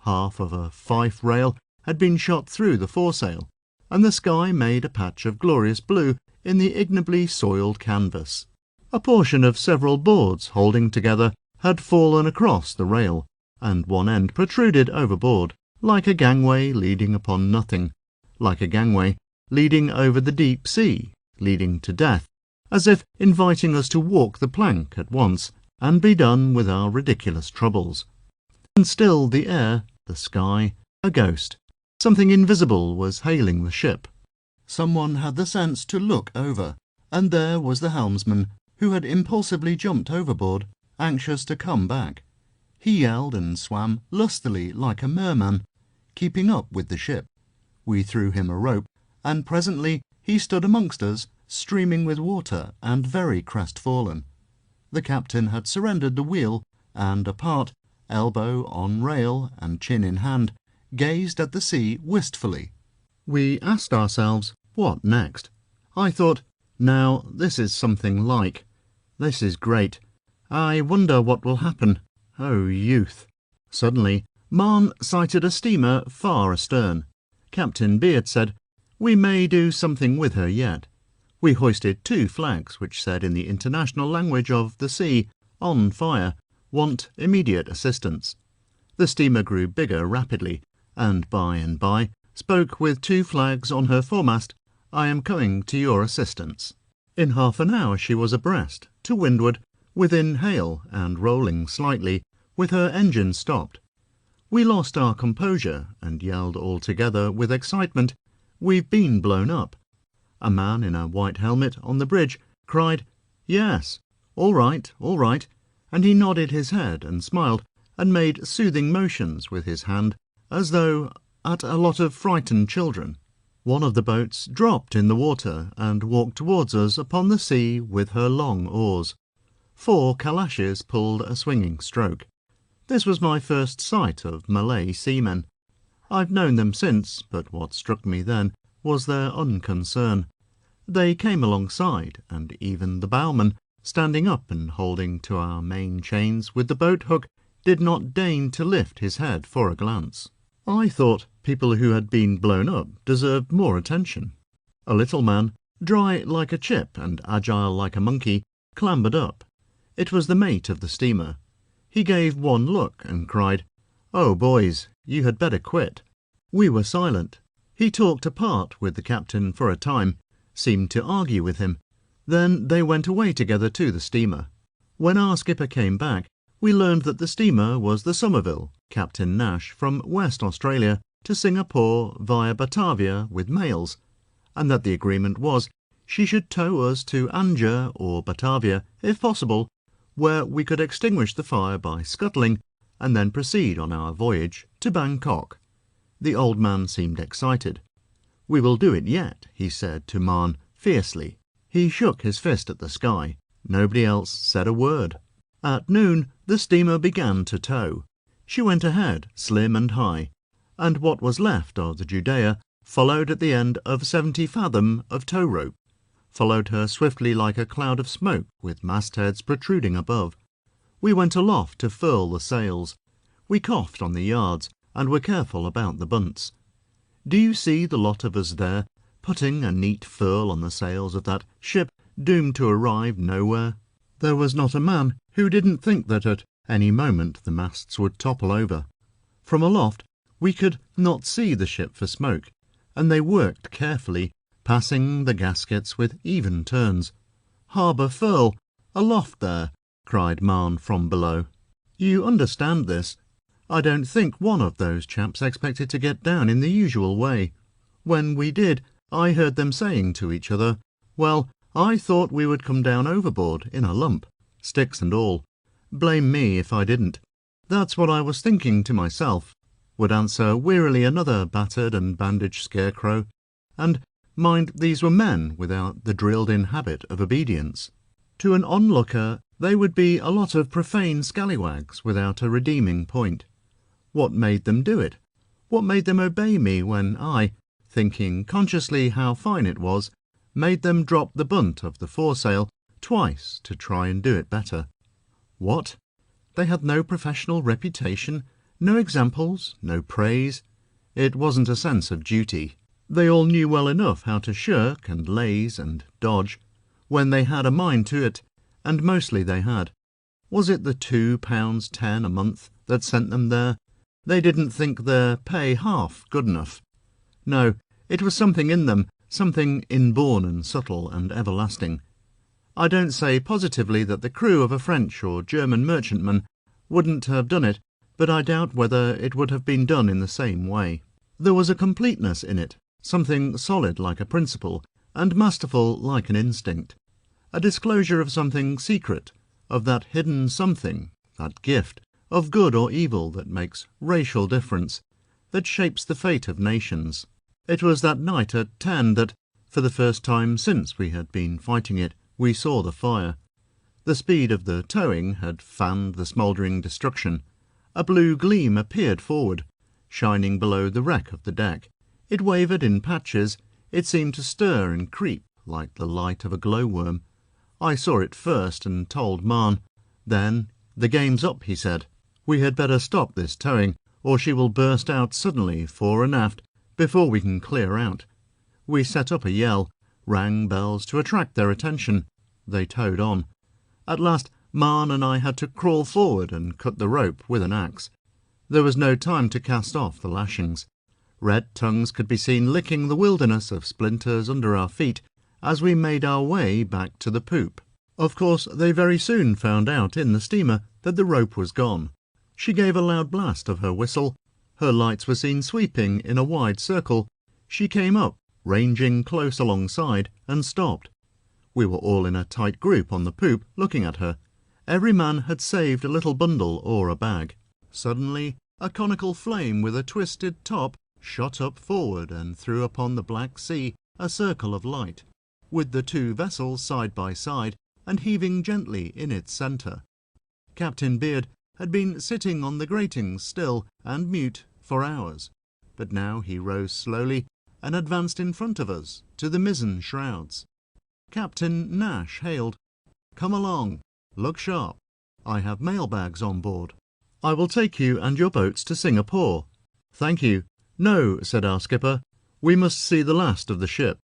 Half of a fife rail had been shot through the foresail, and the sky made a patch of glorious blue in the ignobly soiled canvas. A portion of several boards holding together had fallen across the rail, and one end protruded overboard, like a gangway leading upon nothing, like a gangway leading over the deep sea, leading to death, as if inviting us to walk the plank at once and be done with our ridiculous troubles. And still the air, the sky, a ghost. Something invisible was hailing the ship. Someone had the sense to look over, and there was the helmsman, who had impulsively jumped overboard, anxious to come back. He yelled and swam lustily like a merman, keeping up with the ship. We threw him a rope, and presently he stood amongst us, streaming with water and very crestfallen. The captain had surrendered the wheel, and apart, elbow on rail and chin in hand, gazed at the sea wistfully. We asked ourselves, what next? I thought, now this is something like. This is great. I wonder what will happen. Oh, youth. Suddenly, Mahon sighted a steamer far astern. Captain Beard said, we may do something with her yet. We hoisted 2 flags which said in the international language of the sea, on fire, want immediate assistance. The steamer grew bigger rapidly, and by spoke with 2 flags on her foremast, I am coming to your assistance. In half an hour she was abreast, to windward, within hail and rolling slightly, with her engine stopped. We lost our composure and yelled all together with excitement, we've been blown up. A man in a white helmet on the bridge cried, yes, all right, and he nodded his head and smiled and made soothing motions with his hand as though at a lot of frightened children. One of the boats dropped in the water and walked towards us upon the sea with her long oars. 4 calashes pulled a swinging stroke. This was my first sight of Malay seamen. I've known them since, but what struck me then was their unconcern. They came alongside, and even the bowman, standing up and holding to our main chains with the boat hook, did not deign to lift his head for a glance. I thought people who had been blown up deserved more attention. A little man, dry like a chip and agile like a monkey, clambered up. It was the mate of the steamer. He gave one look and cried, "Oh, boys, you had better quit." We were silent. He talked apart with the captain for a time, seemed to argue with him. Then they went away together to the steamer. When our skipper came back, we learned that the steamer was the Somerville, Captain Nash, from West Australia, to Singapore via Batavia with mails, and that the agreement was she should tow us to Anjer or Batavia, if possible, where we could extinguish the fire by scuttling, and then proceed on our voyage to Bangkok. The old man seemed excited. "We will do it yet," he said to Marn fiercely. He shook his fist at the sky. Nobody else said a word. At noon the steamer began to tow. She went ahead, slim and high, and what was left of the Judea followed at the end of 70 fathom of tow rope, followed her swiftly like a cloud of smoke with mastheads protruding above. We went aloft to furl the sails. We coughed on the yards and were careful about the bunts. Do you see the lot of us there, putting a neat furl on the sails of that ship doomed to arrive nowhere? There was not a man who didn't think that at any moment the masts would topple over. From aloft we could not see the ship for smoke, and they worked carefully, passing the gaskets with even turns. "Harbour furl, aloft there!" cried Marn from below. "You understand this. I don't think one of those chaps expected to get down in the usual way. When we did, I heard them saying to each other, 'Well, I thought we would come down overboard in a lump, sticks and all. Blame me if I didn't.' That's what I was thinking to myself," would answer wearily another battered and bandaged scarecrow. And mind, these were men without the drilled-in habit of obedience. To an onlooker, they would be a lot of profane scallywags without a redeeming point. What made them do it? What made them obey me when I, thinking consciously how fine it was, made them drop the bunt of the foresail twice to try and do it better? What? They had no professional reputation, no examples, no praise. It wasn't a sense of duty. They all knew well enough how to shirk and laze and dodge, when they had a mind to it, and mostly they had. Was it the £2.10 a month that sent them there? They didn't think their pay half good enough. No, it was something in them, something inborn and subtle and everlasting. I don't say positively that the crew of a French or German merchantman wouldn't have done it, but I doubt whether it would have been done in the same way. There was a completeness in it, something solid like a principle, and masterful like an instinct. A disclosure of something secret, of that hidden something, that gift, of good or evil that makes racial difference, that shapes the fate of nations. It was that night at 10 that, for the first time since we had been fighting it, we saw the fire. The speed of the towing had fanned the smouldering destruction. A blue gleam appeared forward, shining below the wreck of the deck. It wavered in patches. It seemed to stir and creep like the light of a glowworm. I saw it first and told Marn. Then, "The game's up," he said. "We had better stop this towing, or she will burst out suddenly fore and aft before we can clear out." We set up a yell, rang bells to attract their attention. They towed on. At last Marn and I had to crawl forward and cut the rope with an axe. There was no time to cast off the lashings. Red tongues could be seen licking the wilderness of splinters under our feet as we made our way back to the poop. Of course, they very soon found out in the steamer that the rope was gone. She gave a loud blast of her whistle. Her lights were seen sweeping in a wide circle. She came up, ranging close alongside, and stopped. We were all in a tight group on the poop, looking at her. Every man had saved a little bundle or a bag. Suddenly, a conical flame with a twisted top shot up forward and threw upon the black sea a circle of light, with the two vessels side by side and heaving gently in its centre. Captain Beard had been sitting on the gratings still and mute for hours, but now he rose slowly and advanced in front of us to the mizzen shrouds. Captain Nash hailed, "Come along, look sharp. I have mail bags on board. I will take you and your boats to Singapore." "Thank you." "No," said our skipper, "we must see the last of the ship."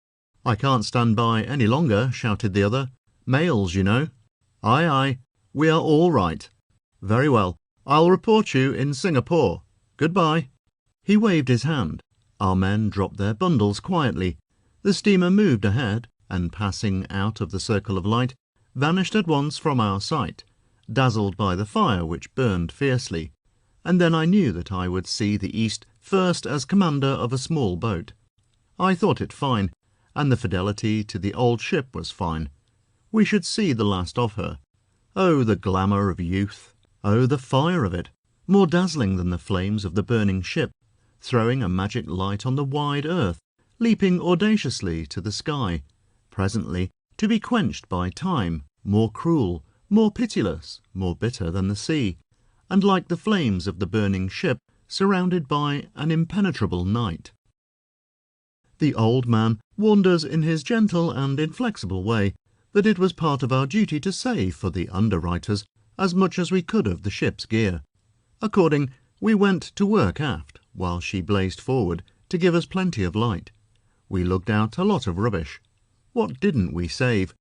"I can't stand by any longer," shouted the other. "Mails, you know." "Aye, aye, we are all right." "Very well, I'll report you in Singapore. Goodbye." He waved his hand. Our men dropped their bundles quietly. The steamer moved ahead, and passing out of the circle of light, vanished at once from our sight, dazzled by the fire which burned fiercely. And then I knew that I would see the east first as commander of a small boat. I thought it fine, and the fidelity to the old ship was fine. We should see the last of her. Oh, the glamour of youth! Oh, the fire of it! More dazzling than the flames of the burning ship, throwing a magic light on the wide earth, leaping audaciously to the sky, presently to be quenched by time, more cruel, more pitiless, more bitter than the sea, and like the flames of the burning ship, surrounded by an impenetrable night. The old man warned us in his gentle and inflexible way that it was part of our duty to save for the underwriters as much as we could of the ship's gear. According, we went to work aft, while she blazed forward to give us plenty of light. We lugged out a lot of rubbish. What didn't we save?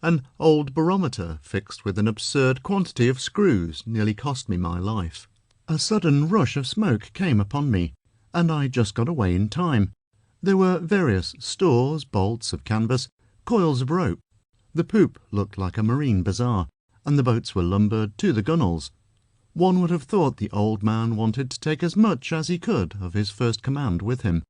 An old barometer fixed with an absurd quantity of screws nearly cost me my life. A sudden rush of smoke came upon me, and I just got away in time. There were various stores, bolts of canvas, coils of rope. The poop looked like a marine bazaar, and the boats were lumbered to the gunwales. One would have thought the old man wanted to take as much as he could of his first command with him.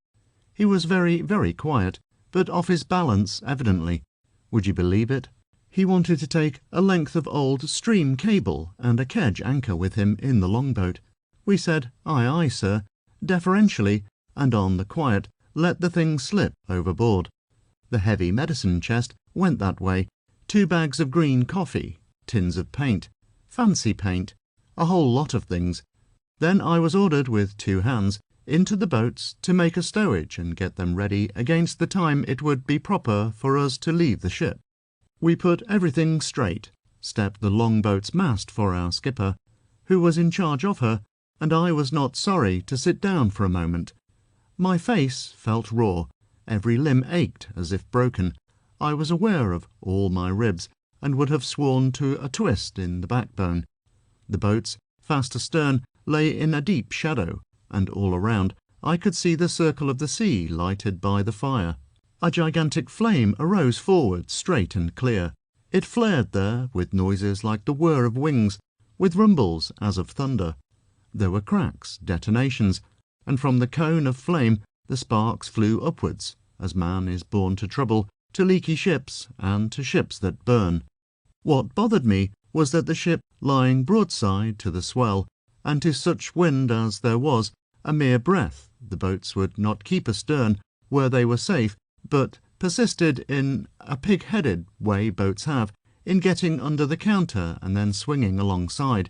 He was very, very quiet, but off his balance evidently. Would you believe it? He wanted to take a length of old stream cable and a kedge anchor with him in the longboat. We said, "Aye, aye, sir," deferentially, and on the quiet let the thing slip overboard. The heavy medicine chest went that way, 2 bags of green coffee, tins of paint, fancy paint, a whole lot of things. Then I was ordered with 2 hands into the boats to make a stowage and get them ready against the time it would be proper for us to leave the ship. We put everything straight, stepped the longboat's mast for our skipper, who was in charge of her, and I was not sorry to sit down for a moment. My face felt raw, every limb ached as if broken. I was aware of all my ribs, and would have sworn to a twist in the backbone. The boats, fast astern, lay in a deep shadow, and all around I could see the circle of the sea lighted by the fire. A gigantic flame arose forward, straight and clear. It flared there with noises like the whir of wings, with rumbles as of thunder. There were cracks, detonations, and from the cone of flame the sparks flew upwards, as man is born to trouble, to leaky ships, and to ships that burn. What bothered me was that the ship, lying broadside to the swell, and to such wind as there was, a mere breath, the boats would not keep astern where they were safe, but persisted in a pig-headed way boats have, in getting under the counter and then swinging alongside.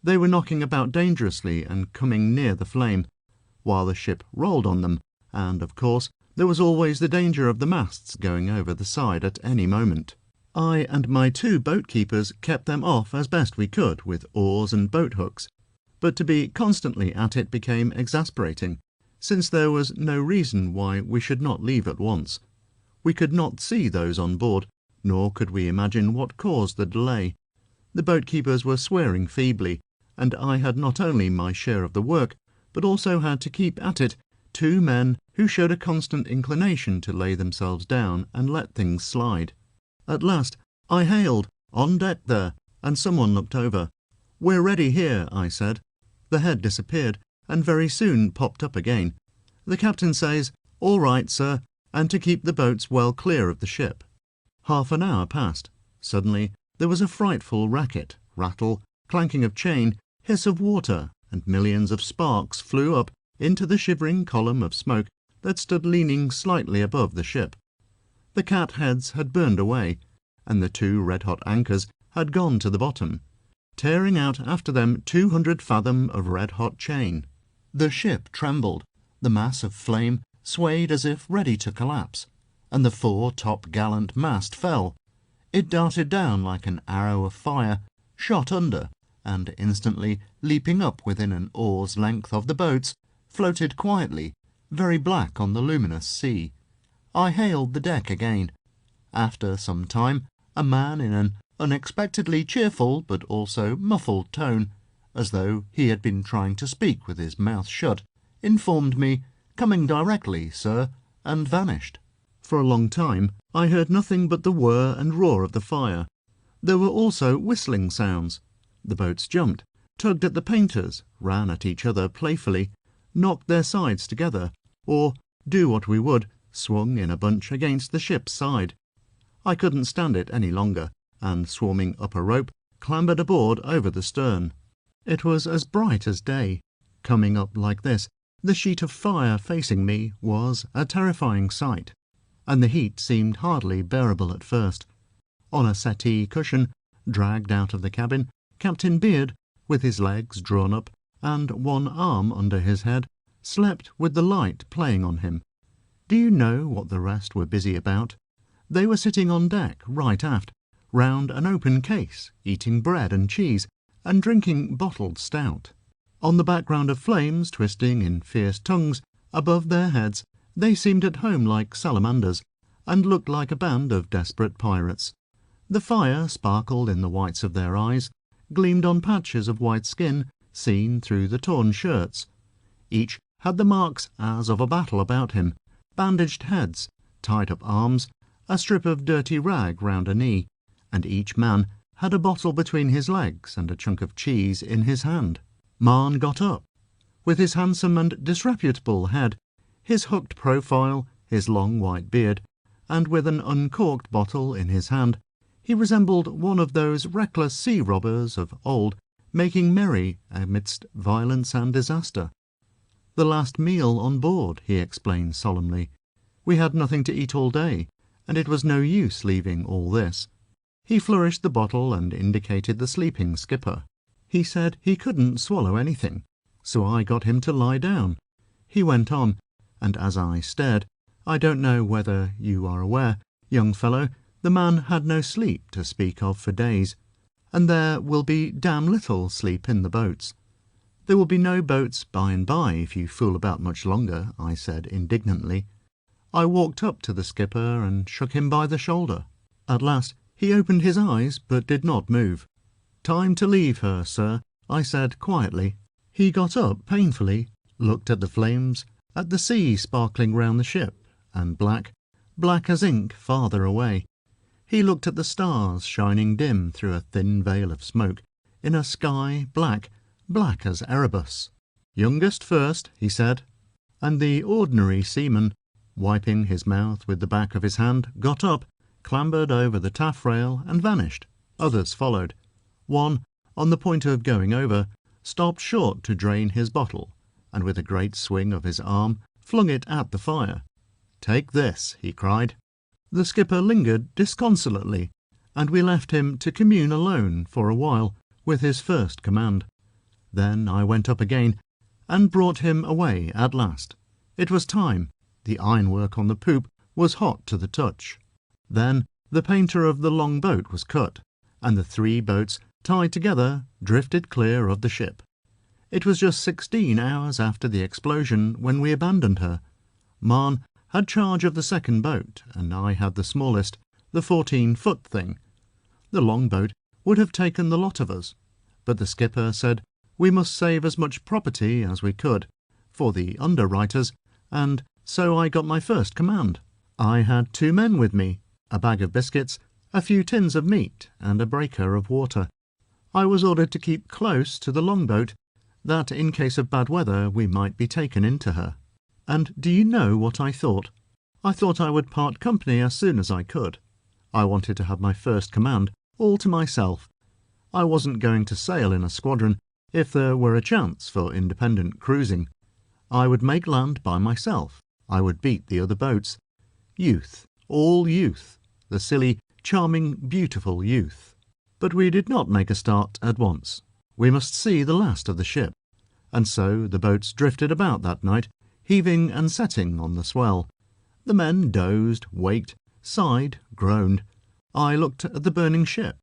They were knocking about dangerously and coming near the flame, while the ship rolled on them, and, of course, there was always the danger of the masts going over the side at any moment. I and my 2 boat-keepers kept them off as best we could with oars and boat-hooks, but to be constantly at it became exasperating, since there was no reason why we should not leave at once. We could not see those on board, nor could we imagine what caused the delay. The boat-keepers were swearing feebly, and I had not only my share of the work, but also had to keep at it 2 men who showed a constant inclination to lay themselves down and let things slide. At last I hailed, "On deck there," and someone looked over. "We're ready here," I said. The head disappeared, and very soon popped up again. The captain says, "All right, sir," and to keep the boats well clear of the ship. Half an hour passed. Suddenly there was a frightful racket, rattle, clanking of chain, hiss of water, and millions of sparks flew up into the shivering column of smoke that stood leaning slightly above the ship. The cat heads had burned away, and the 2 red-hot anchors had gone to the bottom, tearing out after them 200 fathom of red-hot chain. The ship trembled, the mass of flame swayed as if ready to collapse, and the fore-top-gallant mast fell. It darted down like an arrow of fire, shot under, and instantly, leaping up within an oar's length of the boats, floated quietly, very black on the luminous sea. I hailed the deck again. After some time, a man in an unexpectedly cheerful but also muffled tone, as though he had been trying to speak with his mouth shut, informed me, "Coming directly, sir," and vanished. For a long time I heard nothing but the whir and roar of the fire. There were also whistling sounds. The boats jumped, tugged at the painters, ran at each other playfully. knocked their sides together, or, do what we would, swung in a bunch against the ship's side. I couldn't stand it any longer, and swarming up a rope, clambered aboard over the stern. It was as bright as day. Coming up like this, the sheet of fire facing me was a terrifying sight, and the heat seemed hardly bearable at first. On a settee cushion, dragged out of the cabin, Captain Beard, with his legs drawn up and one arm under his head, slept with the light playing on him. Do you know what the rest were busy about? They were sitting on deck, right aft, round an open case, eating bread and cheese, and drinking bottled stout. On the background of flames twisting in fierce tongues above their heads, they seemed at home like salamanders, and looked like a band of desperate pirates. The fire sparkled in the whites of their eyes, gleamed on patches of white skin seen through the torn shirts. Each had the marks as of a battle about him, bandaged heads, tied up arms, a strip of dirty rag round a knee, and each man had a bottle between his legs and a chunk of cheese in his hand. Marn got up. With his handsome and disreputable head, his hooked profile, his long white beard, and with an uncorked bottle in his hand, he resembled one of those reckless sea robbers of old, making merry amidst violence and disaster. "The last meal on board," he explained solemnly. "We had nothing to eat all day, and it was no use leaving all this." He flourished the bottle and indicated the sleeping skipper. He said he couldn't swallow anything, so I got him to lie down. He went on, and as I stared, "I don't know whether you are aware, young fellow, the man had no sleep to speak of for days, and there will be damn little sleep in the boats." "There will be no boats by and by if you fool about much longer," I said indignantly. I walked up to the skipper and shook him by the shoulder. At last he opened his eyes but did not move. "Time to leave her, sir," I said quietly. He got up painfully, looked at the flames, at the sea sparkling round the ship, and black as ink farther away. He looked at the stars shining dim through a thin veil of smoke, in a sky black as Erebus. "Youngest first," he said, and the ordinary seaman, wiping his mouth with the back of his hand, got up, clambered over the taffrail, and vanished. Others followed. One, on the point of going over, stopped short to drain his bottle, and with a great swing of his arm flung it at the fire. "Take this," he cried. The skipper lingered disconsolately, and we left him to commune alone for a while with his first command. Then I went up again, and brought him away at last. It was time. The ironwork on the poop was hot to the touch. Then the painter of the long boat was cut, and the 3 boats, tied together, drifted clear of the ship. It was just 16 hours after the explosion when we abandoned her. Marn had charge of the second boat, and I had the smallest, the 14-foot thing. The long boat would have taken the lot of us, but the skipper said we must save as much property as we could, for the underwriters, and so I got my first command. I had 2 men with me, a bag of biscuits, a few tins of meat, and a breaker of water. I was ordered to keep close to the longboat, that in case of bad weather we might be taken into her. And do you know what I thought? I thought I would part company as soon as I could. I wanted to have my first command, all to myself. I wasn't going to sail in a squadron if there were a chance for independent cruising. I would make land by myself. I would beat the other boats. Youth, all youth, the silly, charming, beautiful youth. But we did not make a start at once. We must see the last of the ship. And so the boats drifted about that night, heaving and setting on the swell. The men dozed, waked, sighed, groaned. I looked at the burning ship.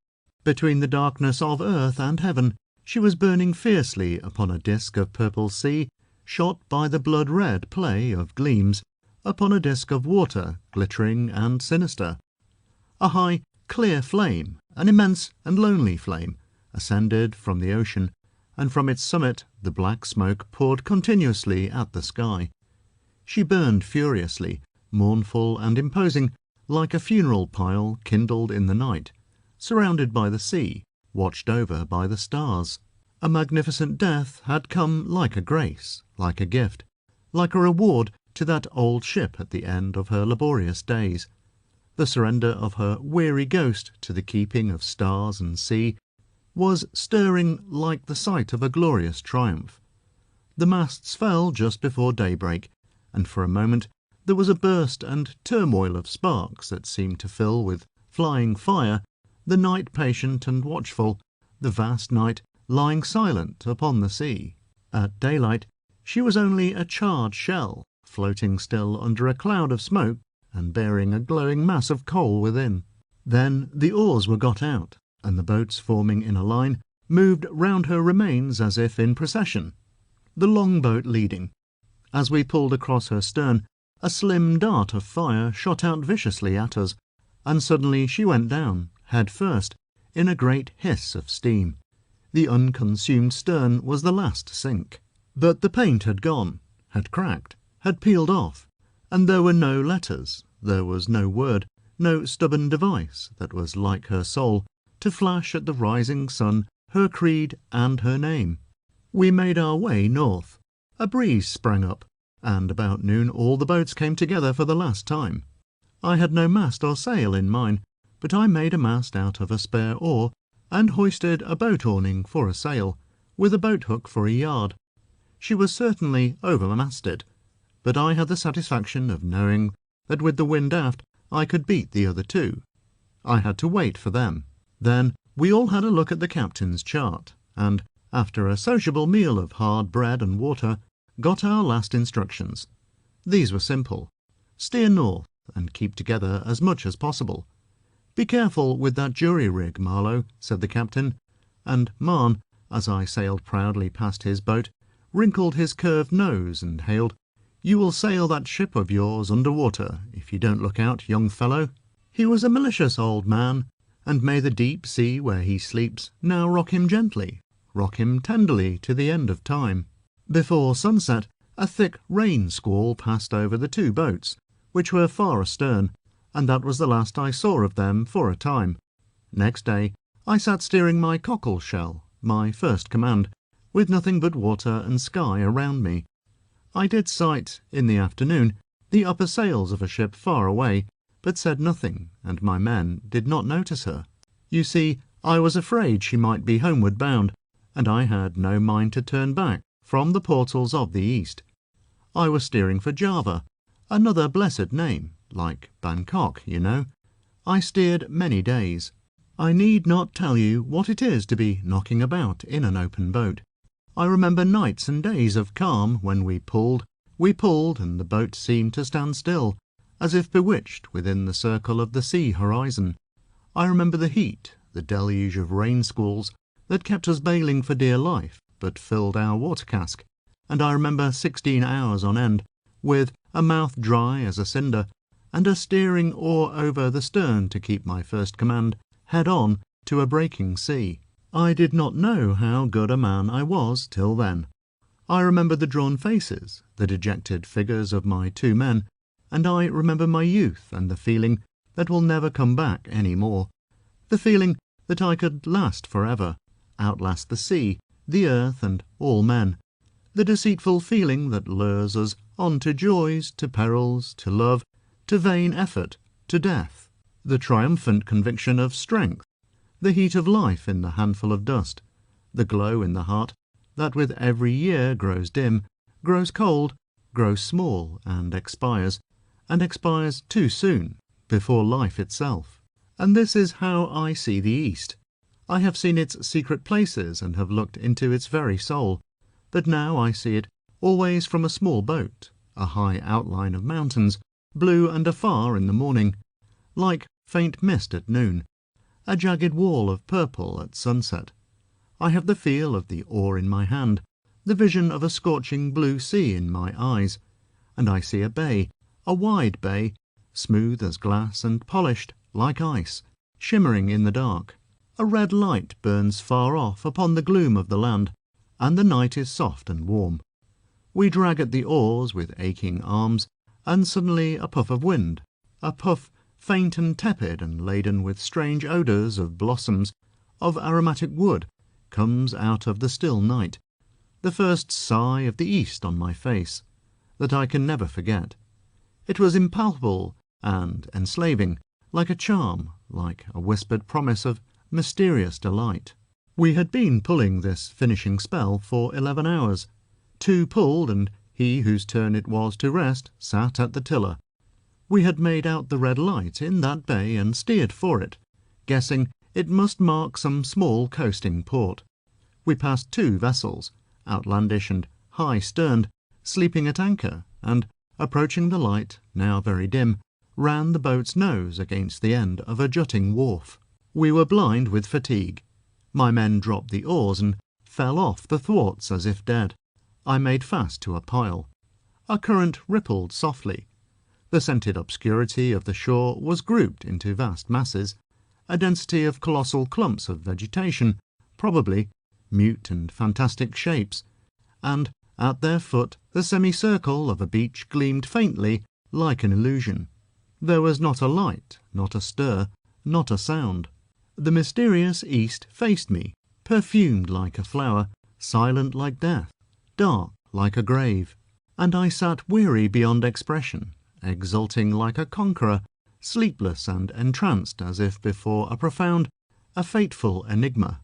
Between the darkness of earth and heaven, she was burning fiercely upon a disk of purple sea, shot by the blood-red play of gleams, upon a disk of water, glittering and sinister. A high, clear flame, an immense and lonely flame, ascended from the ocean, and from its summit the black smoke poured continuously at the sky. She burned furiously, mournful and imposing, like a funeral pile kindled in the night, surrounded by the sea, watched over by the stars. A magnificent death had come like a grace, like a gift, like a reward to that old ship at the end of her laborious days. The surrender of her weary ghost to the keeping of stars and sea was stirring like the sight of a glorious triumph. The masts fell just before daybreak, and for a moment there was a burst and turmoil of sparks that seemed to fill with flying fire the night patient and watchful, the vast night lying silent upon the sea. At daylight she was only a charred shell, floating still under a cloud of smoke and bearing a glowing mass of coal within. Then the oars were got out, and the boats forming in a line moved round her remains as if in procession, the long-boat leading. As we pulled across her stern, a slim dart of fire shot out viciously at us, and suddenly she went down, head first, in a great hiss of steam. The unconsumed stern was the last to sink. But the paint had gone, had cracked, had peeled off, and there were no letters, there was no word, no stubborn device that was like her soul, to flash at the rising sun her creed and her name. We made our way north. A breeze sprang up, and about noon all the boats came together for the last time. I had no mast or sail in mine, but I made a mast out of a spare oar, and hoisted a boat awning for a sail, with a boat hook for a yard. She was certainly overmasted, but I had the satisfaction of knowing that with the wind aft I could beat the other two. I had to wait for them. Then we all had a look at the captain's chart, and, after a sociable meal of hard bread and water, got our last instructions. These were simple. Steer north, and keep together as much as possible. "Be careful with that jury-rig, Marlow," said the captain, and Marn, as I sailed proudly past his boat, wrinkled his curved nose and hailed, "You will sail that ship of yours under water, if you don't look out, young fellow." He was a malicious old man, and may the deep sea where he sleeps now rock him gently, rock him tenderly to the end of time. Before sunset, a thick rain squall passed over the two boats, which were far astern, and that was the last I saw of them for a time. Next day I sat steering my cockle shell, my first command, with nothing but water and sky around me. I did sight, in the afternoon, the upper sails of a ship far away, but said nothing, and my men did not notice her. You see, I was afraid she might be homeward bound, and I had no mind to turn back from the portals of the east. I was steering for Java, another blessed name, like Bangkok, you know. I steered many days. I need not tell you what it is to be knocking about in an open boat. I remember nights and days of calm when we pulled, and the boat seemed to stand still, as if bewitched within the circle of the sea horizon. I remember the heat, the deluge of rain squalls that kept us bailing for dear life, but filled our water cask, and I remember 16 hours on end, with a mouth dry as a cinder, and a steering oar over the stern to keep my first command head on to a breaking sea. I did not know how good a man I was till then. I remember the drawn faces, the dejected figures of my two men, and I remember my youth and the feeling that will never come back any more, the feeling that I could last forever, outlast the sea, the earth, and all men, the deceitful feeling that lures us on to joys, to perils, to love, to vain effort, to death, the triumphant conviction of strength, the heat of life in the handful of dust, the glow in the heart that with every year grows dim, grows cold, grows small, and expires too soon, before life itself. And this is how I see the East. I have seen its secret places and have looked into its very soul, but now I see it always from a small boat, a high outline of mountains, blue and afar in the morning, like faint mist at noon, a jagged wall of purple at sunset. I have the feel of the oar in my hand, the vision of a scorching blue sea in my eyes, and I see a bay, a wide bay, smooth as glass and polished like ice, shimmering in the dark. A red light burns far off upon the gloom of the land, and the night is soft and warm. We drag at the oars with aching arms, and suddenly a puff of wind, a puff faint and tepid and laden with strange odours of blossoms, of aromatic wood, comes out of the still night, the first sigh of the east on my face, that I can never forget. It was impalpable and enslaving, like a charm, like a whispered promise of mysterious delight. We had been pulling this finishing spell for 11 hours. 2 pulled, and he whose turn it was to rest sat at the tiller. We had made out the red light in that bay and steered for it, guessing it must mark some small coasting port. We passed 2 vessels, outlandish and high-sterned, sleeping at anchor, and, approaching the light, now very dim, ran the boat's nose against the end of a jutting wharf. We were blind with fatigue. My men dropped the oars and fell off the thwarts as if dead. I made fast to a pile. A current rippled softly. The scented obscurity of the shore was grouped into vast masses, a density of colossal clumps of vegetation, probably, mute and fantastic shapes, and at their foot the semicircle of a beach gleamed faintly like an illusion. There was not a light, not a stir, not a sound. The mysterious east faced me, perfumed like a flower, silent like death, dark like a grave, and I sat weary beyond expression, exulting like a conqueror, sleepless and entranced as if before a profound, a fateful enigma.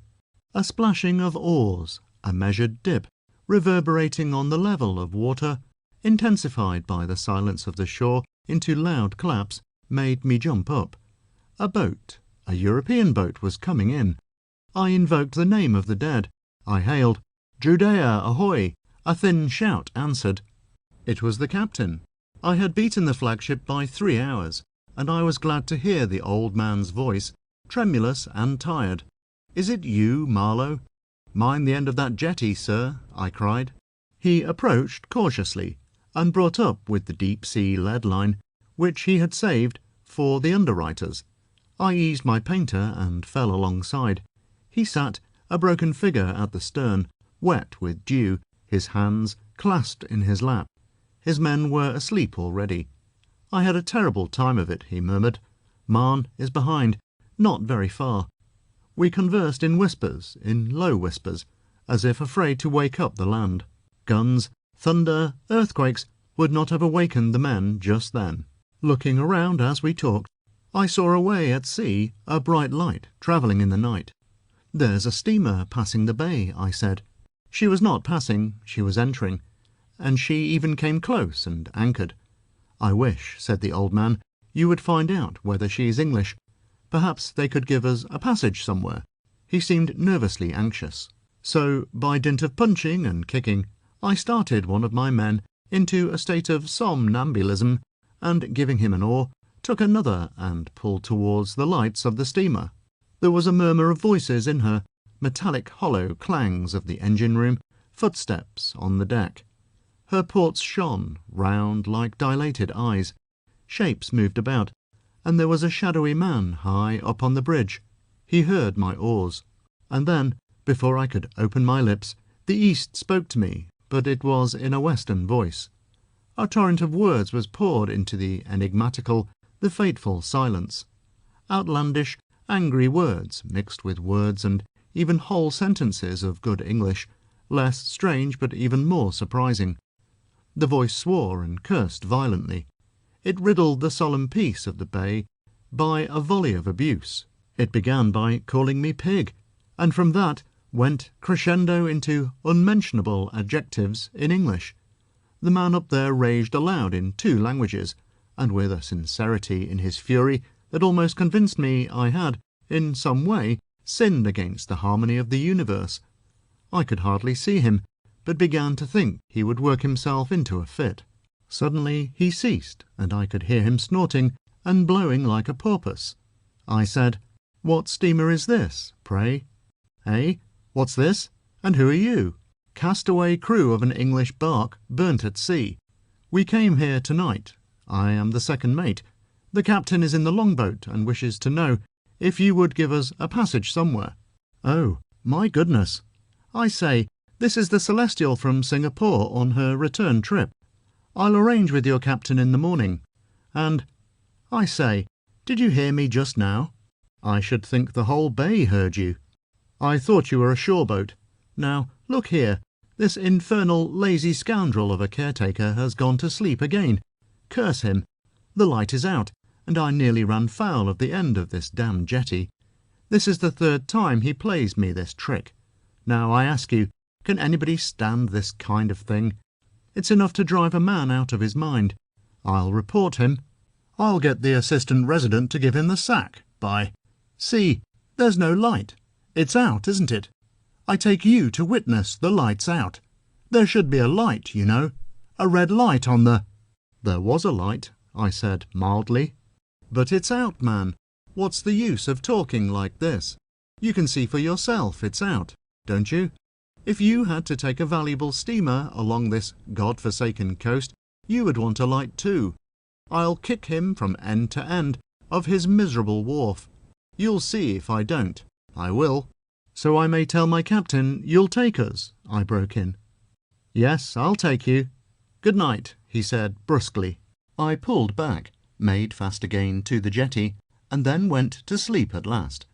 A splashing of oars, a measured dip, reverberating on the level of water, intensified by the silence of the shore into loud claps, made me jump up. A boat, a European boat, was coming in. I invoked the name of the dead. I hailed, "Judea, ahoy!" A thin shout answered. It was the captain. I had beaten the flagship by 3 hours, and I was glad to hear the old man's voice, tremulous and tired. "Is it you, Marlow?" "Mind the end of that jetty, sir," I cried. He approached cautiously, and brought up with the deep-sea lead line, which he had saved for the underwriters. I eased my painter and fell alongside. He sat, a broken figure at the stern, wet with dew, his hands clasped in his lap. His men were asleep already. "I had a terrible time of it," he murmured. "Marne is behind, not very far." We conversed in whispers, in low whispers, as if afraid to wake up the land. Guns, thunder, earthquakes would not have awakened the men just then. Looking around as we talked, I saw away at sea a bright light travelling in the night. "There's a steamer passing the bay," I said. She was not passing, she was entering, and she even came close and anchored. "I wish," said the old man, "you would find out whether she is English. Perhaps they could give us a passage somewhere." He seemed nervously anxious. So, by dint of punching and kicking, I started one of my men into a state of somnambulism, and, giving him an oar, took another and pulled towards the lights of the steamer. There was a murmur of voices in her, metallic hollow clangs of the engine-room, footsteps on the deck. Her ports shone, round like dilated eyes. Shapes moved about, and there was a shadowy man high up on the bridge. He heard my oars. And then, before I could open my lips, the east spoke to me, but it was in a western voice. A torrent of words was poured into the enigmatical, the fateful silence. Outlandish, angry words, mixed with words and even whole sentences of good English, less strange but even more surprising. The voice swore and cursed violently. It riddled the solemn peace of the bay by a volley of abuse. It began by calling me pig, and from that went crescendo into unmentionable adjectives in English. The man up there raged aloud in 2 languages, and with a sincerity in his fury that almost convinced me I had, in some way, sinned against the harmony of the universe. I could hardly see him, but began to think he would work himself into a fit. Suddenly he ceased, and I could hear him snorting and blowing like a porpoise. I said, "What steamer is this, pray?" "Eh? What's this? And who are you?" "Castaway crew of an English bark burnt at sea. We came here tonight. I am the second mate. The captain is in the longboat and wishes to know if you would give us a passage somewhere." "Oh, my goodness! I say, this is the Celestial from Singapore on her return trip. I'll arrange with your captain in the morning. And, I say, did you hear me just now?" "I should think the whole bay heard you." I thought you were a shore boat. Now, look here. This infernal lazy scoundrel of a caretaker has gone to sleep again. Curse him! The light is out, and I nearly ran foul of the end of this damned jetty. This is the third time he plays me this trick. Now I ask you, can anybody stand this kind of thing? It's enough to drive a man out of his mind. I'll report him. I'll get the assistant resident to give him the sack. See, there's no light. It's out, isn't it? I take you to witness the light's out. There should be a light, you know. A red light on the... There was a light, I said mildly. But it's out, man. What's the use of talking like this? You can see for yourself it's out, don't you? If you had to take a valuable steamer along this God-forsaken coast, you would want a light too. I'll kick him from end to end of his miserable wharf. You'll see if I don't. I will. So I may tell my captain you'll take us, I broke in. Yes, I'll take you. Good night, he said brusquely. I pulled back, made fast again to the jetty, and then went to sleep at last.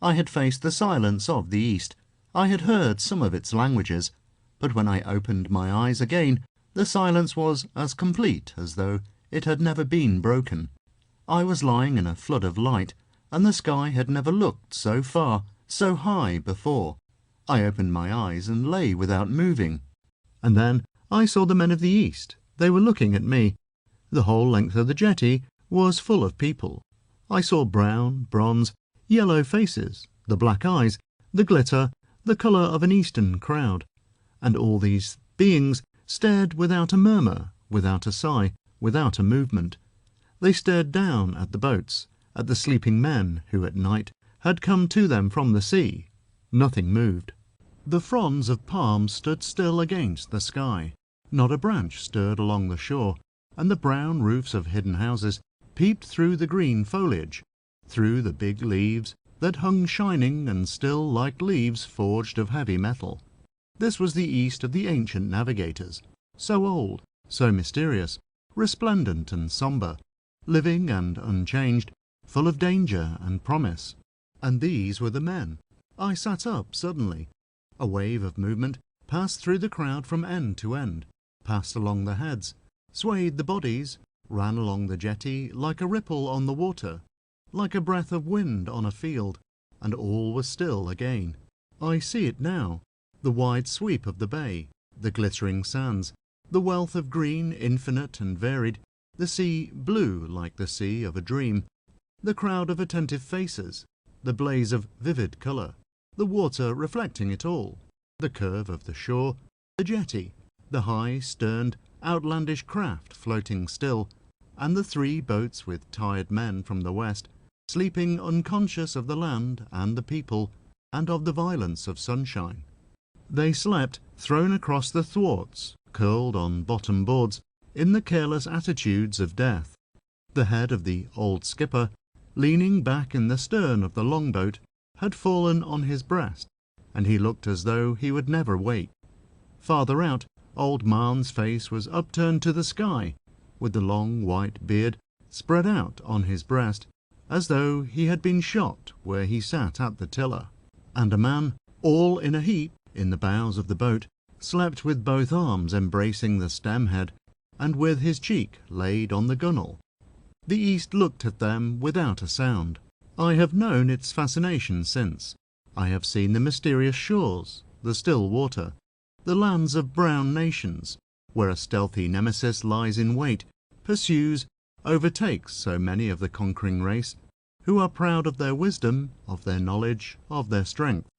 I had faced the silence of the East. I had heard some of its languages, but when I opened my eyes again, the silence was as complete as though it had never been broken. I was lying in a flood of light, and the sky had never looked so far, so high before. I opened my eyes and lay without moving. And then I saw the men of the East. They were looking at me. The whole length of the jetty was full of people. I saw brown, bronze, yellow faces, the black eyes, the glitter, the colour of an Eastern crowd. And all these beings stared without a murmur, without a sigh, without a movement. They stared down at the boats, at the sleeping men who at night had come to them from the sea. Nothing moved. The fronds of palms stood still against the sky. Not a branch stirred along the shore, and the brown roofs of hidden houses peeped through the green foliage, through the big leaves that hung shining and still like leaves forged of heavy metal. This was the East of the ancient navigators, so old, so mysterious, resplendent and sombre, living and unchanged, full of danger and promise. And these were the men. I sat up suddenly. A wave of movement passed through the crowd from end to end, passed along the heads, swayed the bodies, ran along the jetty like a ripple on the water, like a breath of wind on a field, and all was still again. I see it now, the wide sweep of the bay, the glittering sands, the wealth of green infinite and varied, the sea blue like the sea of a dream, the crowd of attentive faces, the blaze of vivid colour, the water reflecting it all, the curve of the shore, the jetty, the high, sterned, outlandish craft floating still, and the 3 boats with tired men from the west, sleeping unconscious of the land and the people, and of the violence of sunshine. They slept, thrown across the thwarts, curled on bottom boards, in the careless attitudes of death. The head of the old skipper, leaning back in the stern of the longboat, had fallen on his breast, and he looked as though he would never wake. Farther out, old Marne's face was upturned to the sky, with the long white beard spread out on his breast, as though he had been shot where he sat at the tiller. And a man, all in a heap in the bows of the boat, slept with both arms embracing the stem-head, and with his cheek laid on the gunwale. The East looked at them without a sound. I have known its fascination since. I have seen the mysterious shores, the still water, the lands of brown nations, where a stealthy nemesis lies in wait, pursues, overtakes so many of the conquering race, who are proud of their wisdom, of their knowledge, of their strength.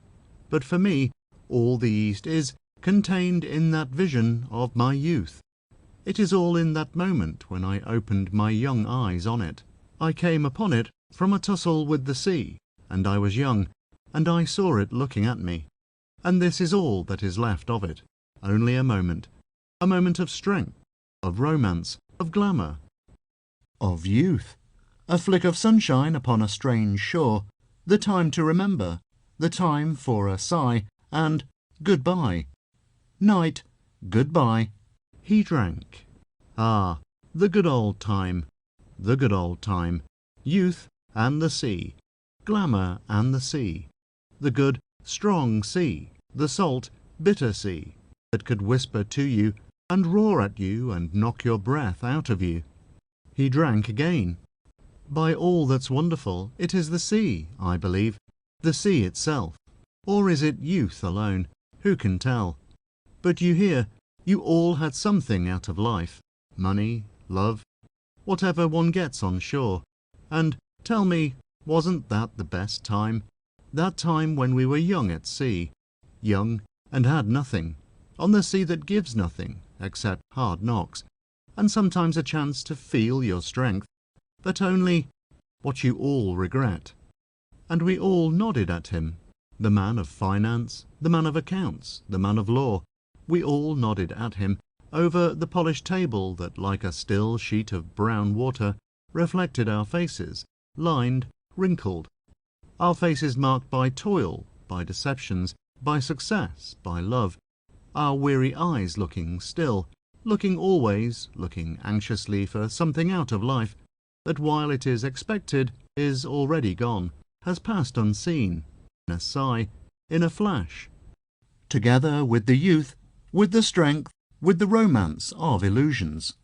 But for me, all the East is contained in that vision of my youth. It is all in that moment when I opened my young eyes on it. I came upon it from a tussle with the sea, and I was young, and I saw it looking at me. And this is all that is left of it, only a moment of strength, of romance, of glamour, of youth, a flick of sunshine upon a strange shore, the time to remember, the time for a sigh, and goodbye. Night, goodbye. He drank. Ah, the good old time, the good old time, youth and the sea, glamour and the sea, the good, strong sea, the salt, bitter sea, that could whisper to you and roar at you and knock your breath out of you. He drank again. By all that's wonderful, it is the sea, I believe, the sea itself. Or is it youth alone? Who can tell? But you hear, you all had something out of life, money, love, whatever one gets on shore. And tell me, wasn't that the best time? That time when we were young at sea, young and had nothing, on the sea that gives nothing except hard knocks, and sometimes a chance to feel your strength, but only what you all regret. And we all nodded at him, the man of finance, the man of accounts, the man of law. We all nodded at him over the polished table that, like a still sheet of brown water, reflected our faces, lined, wrinkled, our faces marked by toil, by deceptions, by success, by love, our weary eyes looking still, looking always, looking anxiously for something out of life, that while it is expected, is already gone, has passed unseen, in a sigh, in a flash, together with the youth, with the strength, with the romance of illusions.